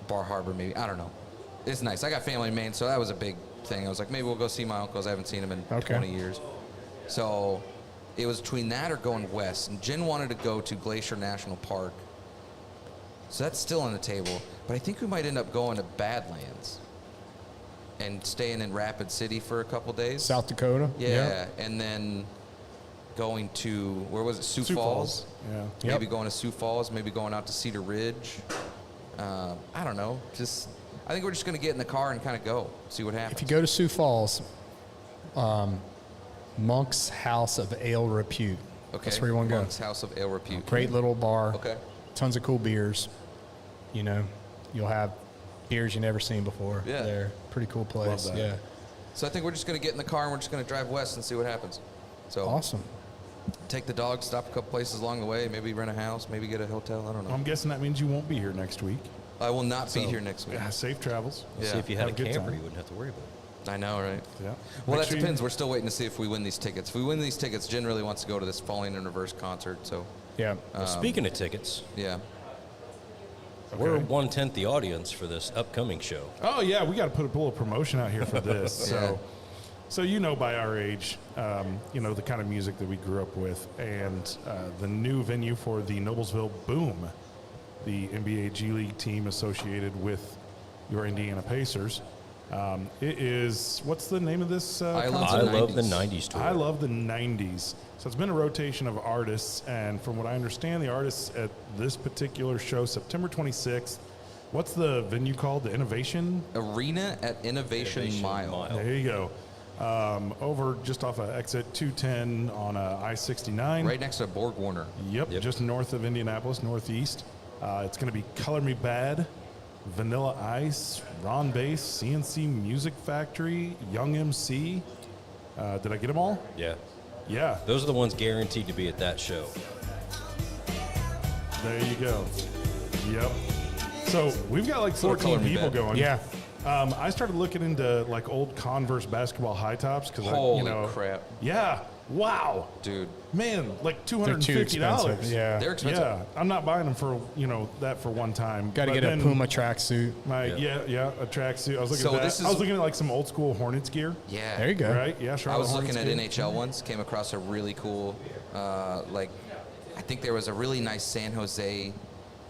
Bar Harbor maybe. I don't know. It's nice. I got family in Maine, so that was a big thing. I was like, maybe we'll go see my uncles. I haven't seen them in Okay. 20 years. So it was between that or going west. And Jen wanted to go to Glacier National Park. So that's still on the table. But I think we might end up going to Badlands and staying in Rapid City for a couple days. South Dakota. Yeah. And then going to, where was it? Sioux Falls. Yeah. Yep. Maybe going to Sioux Falls, maybe going out to Cedar Ridge. I don't know. I think we're just going to get in the car and kind of go, see what happens. If you go to Sioux Falls, Monk's House of Ale Repute. Okay. That's where you want to go. Monk's House of Ale Repute. Great little bar. Okay. Tons of cool beers. You'll have beers you never seen before. Yeah. There. Pretty cool place. that. Yeah. So I think we're just going to get in the car and we're just going to drive west and see what happens. So Awesome. take the dog, stop a couple places along the way, maybe rent a house, maybe get a hotel. I don't know. I'm guessing that means you won't be here next week. I will not be So, here next week. Yeah, safe travels. Yeah. See, if you had a Have a good camper, time. you wouldn't have to worry about it. I know, right? Yeah. Well, Make that sure you- depends. We're still waiting to see if we win these tickets. If we win these tickets, Jen really wants to go to this Falling in Reverse concert. So, Yeah. Well, speaking of tickets, yeah. we're Okay. 1/10 the audience for this upcoming show. Oh yeah, we got to put a little promotion out here for this. Yeah. So by our age, the kind of music that we grew up with, and the new venue for the Noblesville Boom, the NBA G League team associated with your Indiana Pacers. It is, what's the name of this I Love concert? the I love the 90s. 90s tour. I love the 90s. So it's been a rotation of artists, and from what I understand, the artists at this particular show, September 26th, what's the venue called? The Innovation? Arena at Innovation, Innovation Mile. Mile. There you go. Over just off of exit 210 on I-69. Right next to Borg Warner. Yep, Yep. just north of Indianapolis, northeast. It's going to be Color Me Bad, Vanilla Ice, Ron Bass, CNC Music Factory, Young MC. Did I get them all? Yeah. Yeah, Those are the ones guaranteed to be at that show. there you go. Yep. So we've got like Color 14 Me people Bad. going. Yeah. I started looking into like old Converse basketball high tops because Holy crap. Yeah. Wow. Dude, Man, like They're too $250. expensive. Yeah. they're expensive. Yeah, I'm not buying them for that for one time. Got to But get a then Puma tracksuit. My Yeah. a tracksuit. I was looking So at this that. is- I was looking at like some old school Hornets gear. Yeah. There you go. Right? Yeah, Charlotte I was Hornets looking at gear. NHL ones, came across a really cool, I think there was a really nice San Jose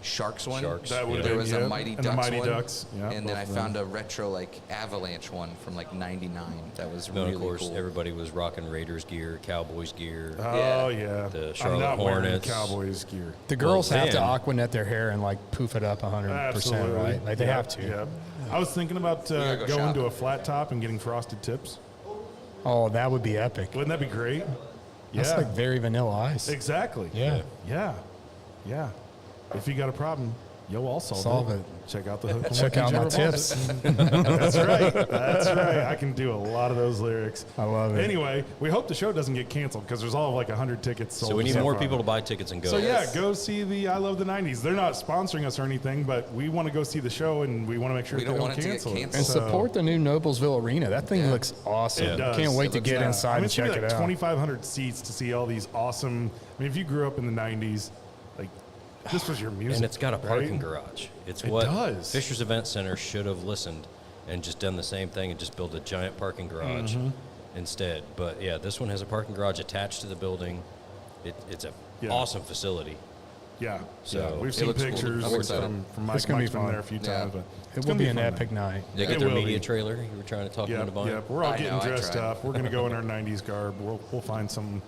Sharks one. Sharks. That would Yeah. There be, was yeah. a Mighty And Ducks the Mighty one. Ducks. Yeah, and then I both of found them. a retro Avalanche one from '99. That was Then, really of course, cool. everybody was rocking Raiders gear, Cowboys gear. Oh yeah. The I'm Charlotte not wearing Hornets. Cowboys gear. The girls have to then- Aquanet their hair and like poof it up 100%, Absolutely. right? Like they Yep, have to. Yep. I was thinking about gotta go going to shopping. a flat top and getting frosted tips. Oh, that would be epic. Wouldn't that be great? That's yeah. like very vanilla ice. Exactly. Yeah. Yeah. Yeah. If you got a problem, I'll Solve it. Check out the hook. and Check Line out my General tips. That's right. That's right. I can do a lot of those lyrics. I love it. Anyway, we hope the show doesn't get canceled because there's all of like 100 tickets sold. So we need so more far. people to buy tickets and go. So yeah, go see the I Love the 90s. They're not sponsoring us or anything, but we want to go see the show and we want to make sure We they don't don't want it to get cancel it. canceled. And So- support the new Noblesville Arena. That thing Yeah. looks awesome. It does. Can't It wait to looks get nice. inside and it's gonna check be it like out. 2,500 seats to see all these awesome. I mean, if you grew up in the 90s, like this was your music. And it's got a parking right? garage. It's It what does. Fisher's Event Center should have listened and just done the same thing and just built a giant parking garage Mm-hmm. instead. But yeah, this one has a parking garage attached to the building. It's a Yeah. awesome facility. Yeah. So we've it seen looks cool. pictures I'm excited. from Mike. It's gonna be Mike's been fun. there a few Yeah. times, but It it's will gonna be a an fun epic night. night. They It get their will media be. trailer. You were trying to talk them into buying. Yep. We're all I getting know, I dressed tried. up. We're gonna go in our '90s garb. We'll find some.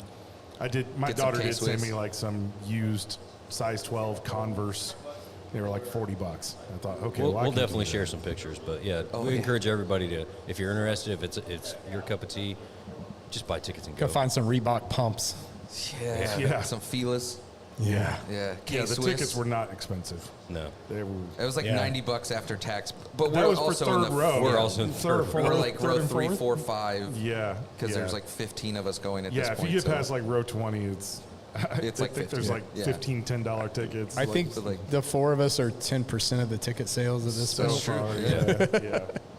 My Get some daughter did K-Swiss. send me like some used size 12 Converse. They were like $40. I thought, okay, We'll, well, I we'll can do definitely that. share some pictures, but yeah, Oh, we yeah. encourage everybody to, if you're interested, if it's your cup of tea, just buy tickets and Go go. find some Reebok pumps. Yeah. Some Filas. Yeah. Yeah. Yeah, the K-Swiss. tickets were not expensive. No, They were. It was like Yeah. $90 after tax. But That we're was for also third in the row. We're yeah. also in third or third fourth. We're like third row and 3, fourth? 4, 5. Yeah. Because yeah. there's like 15 of us going at Yeah, this if point. you get so- past like row 20, it's. It's I like think 50. there's like Yeah. 15 $10 tickets. I think like- the four of us are 10% of the ticket sales of this so special. far. Yeah. Yeah.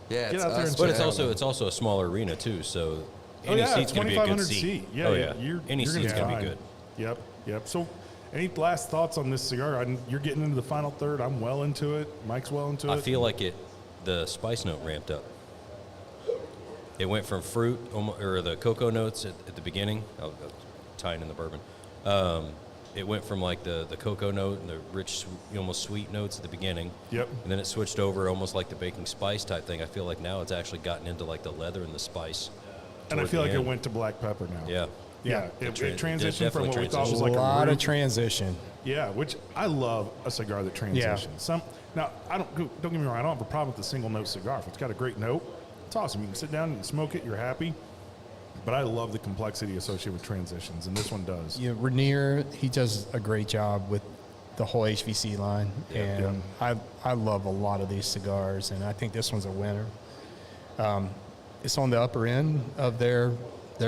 Yeah, Get it's out there us. and but check it's also a smaller arena too, so Oh any yeah, seat's going to be a good 2,500 seat. seat. Yeah, oh yeah. yeah, You're, any you're seat's gonna going to be fine. good. Yep. So, any last thoughts on this cigar? You're getting into the final third. I'm well into it. Mike's well into it. I feel like the spice note ramped up. It went from fruit or the cocoa notes at the beginning. I'll tie it in the bourbon. It went from like the cocoa note and the rich, almost sweet notes at the beginning. Yep. And then it switched over almost like the baking spice type thing. I feel like now it's actually gotten into like the leather and the spice. and I toward feel the like it end. went to black pepper now. Yeah. Yeah, it transitioned from definitely what we thought was A like lot a of root- transition. Yeah, which I love a cigar that transitions. Now don't get me wrong, I don't have a problem with the single note cigar. If it's got a great note, it's awesome. You can sit down and smoke it, you're happy. But I love the complexity associated with transitions, and this one does. Yeah, Rainier, he does a great job with the whole HVC line, and I love a lot of these cigars, and I think this one's a winner. It's on the upper end of their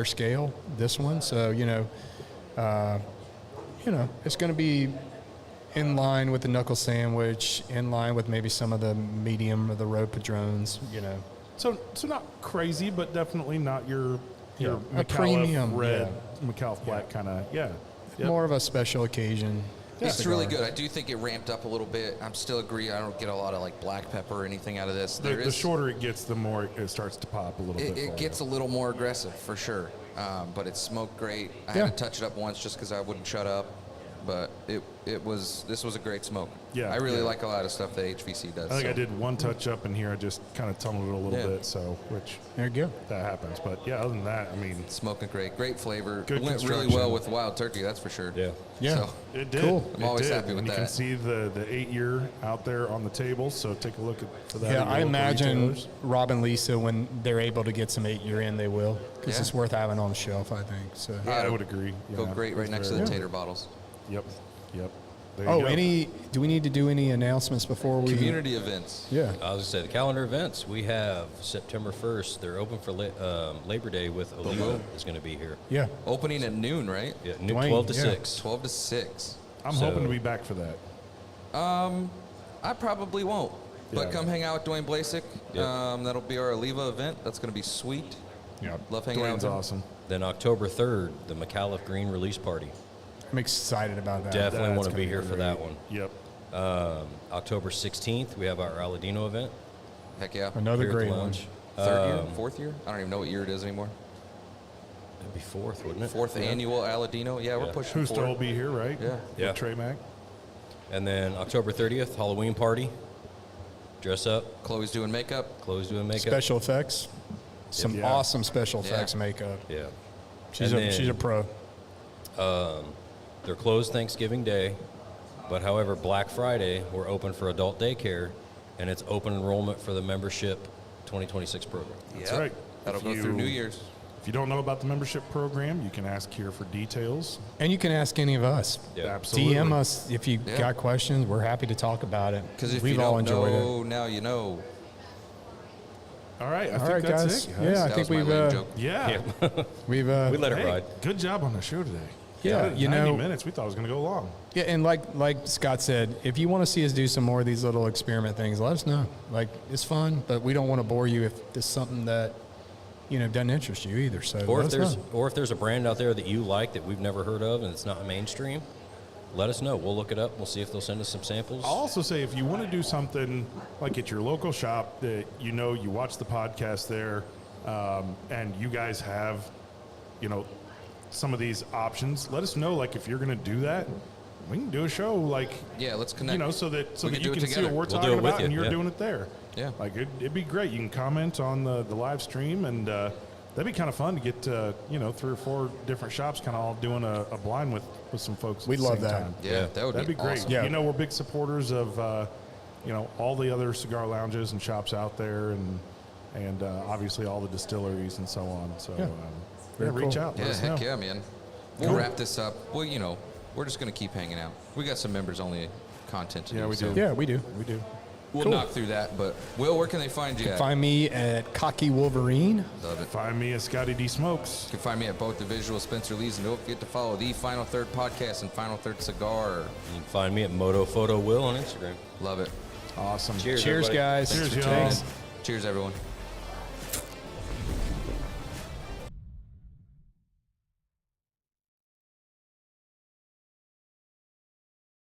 scale, this one, so it's going to be in line with the knuckle sandwich, in line with maybe some of the medium of the road padrones, So not crazy, but definitely not your A McAuliffe premium, red, McAuliffe black kind of. Yeah. Yep. more of a special occasion. It's cigar. really good. I do think it ramped up a little bit. I'm still agree. I don't get a lot of like black pepper or anything out of this. The shorter it gets, the more it starts to pop a little bit. It gets a little more aggressive for sure. But it smoked great. I Yeah. had to touch it up once just because I wouldn't shut up. But this was a great smoke. Yeah, I really yeah. like a lot of stuff that HVC does. I think so. I did one touch up in here. I just kind of tumbled it a little Yeah. bit, so which There you go. that happens. But yeah, other than that, I mean, Smoking great flavor. Good It went really construction. well with wild turkey, that's for sure. Yeah. Yeah. So, it did. Cool. I'm It always did. happy with and you that. can see the 8-year out there on the table. So take a look for that. Yeah, at your I local imagine retailers. Rob and Lisa, when they're able to get some 8-year in, they will, because Yeah. it's worth having on the shelf, I think. So. Yeah, I would agree. go Yeah, great right it's next to very- the tater bottles. Yep. There you Oh, go. do we need to do any announcements before we? Community events. Yeah. I was going to say the calendar events. We have September 1st. They're open for Labor Day with Oliva is going to be here. Yeah. Opening at noon, right? Yeah, Dwayne, 12 to yeah. 6. 12 to 6. I'm so- hoping to be back for that. I probably won't. But Yeah. come hang out with Dwayne Blasek. Yep. That'll be our Oliva event. That's going to be sweet. Yeah, Love hanging out Dwayne's with him. awesome. Then October 3rd, the McAuliffe Green release party. I'm excited about that. Definitely That's want to gonna be here for great. that one. Yep. October 16th, we have our Aladino event. Heck yeah. Another here at the great one. lounge. Third year? Fourth year? I don't even know what year it is anymore. It'd be 4th, wouldn't it? Fourth annual Aladino. Yeah, we're Yeah. pushing Who's forward. will be here, right? Yeah. Yeah. With Trey Mack. And then October 30th, Halloween party. Dress up, Chloe's doing makeup. clothes doing makeup. Special effects. Some Yeah. awesome special Yeah. effects makeup. Yeah. She's And a then- pro. They're closed Thanksgiving Day, but however, Black Friday, we're open for adult daycare, and it's open enrollment for the membership 2026 program. That's Yep. right. That'll If go you- through New Year's. If you don't know about the membership program, you can ask here for details. And you can ask any of us. Yeah. Absolutely. DM us if you Yeah. got questions. We're happy to talk about it. Because if We've you all don't enjoyed know, now you know. All right. I All think right, that's guys. it, guys. Yeah, I That think was my we've lame joke. Yeah. we've We let it Hey, ride. good job on the show today. Yeah, you 90 know- minutes. We thought it was going to go long. Yeah, and like Scott said, if you want to see us do some more of these little experiment things, let us know. Like, it's fun, but we don't want to bore you if it's something that doesn't interest you either. So Or let us know. if there's a brand out there that you like that we've never heard of and it's not mainstream, let us know. We'll look it up. We'll see if they'll send us some samples. I'll also say if you want to do something like at your local shop that you watch the podcast there, and you guys have, some of these options, let us know. Like if you're going to do that, we can do a show like, Yeah, let's connect. you know, so that We can you do it can see together. what we're We'll do talking it with about you, and you're yeah. doing it there. Yeah. Like it'd be great. You can comment on the live stream, and that'd be kind of fun to get 3 or 4 different shops kind of all doing a blind with some folks. We'd at the love same that. time. Yeah, that would That'd be great. awesome. Yeah. You know, we're big supporters of all the other cigar lounges and shops out there, and obviously all the distilleries and so on. So Yeah. Very reach cool. out. Let Yeah, us heck know. yeah, man. We'll wrap this up. Well, we're just going to keep hanging out. We got some members only content to Yeah, do. we so do. Yeah, we do. We do. We'll Cool. knock through that. But Will, where can they find you at? Find me at Cocky Wolverine. Love it. Find me at Scotty D Smokes. You can find me at both the Visual Spencer Lee's, and don't forget to follow the Final Third Podcast and Final Third Cigar. You can find me at Moto Photo Will on Instagram. Love it. Awesome. Cheers, Cheers, everybody. guys. Cheers, Thanks for y'all. tuning in. Cheers, everyone.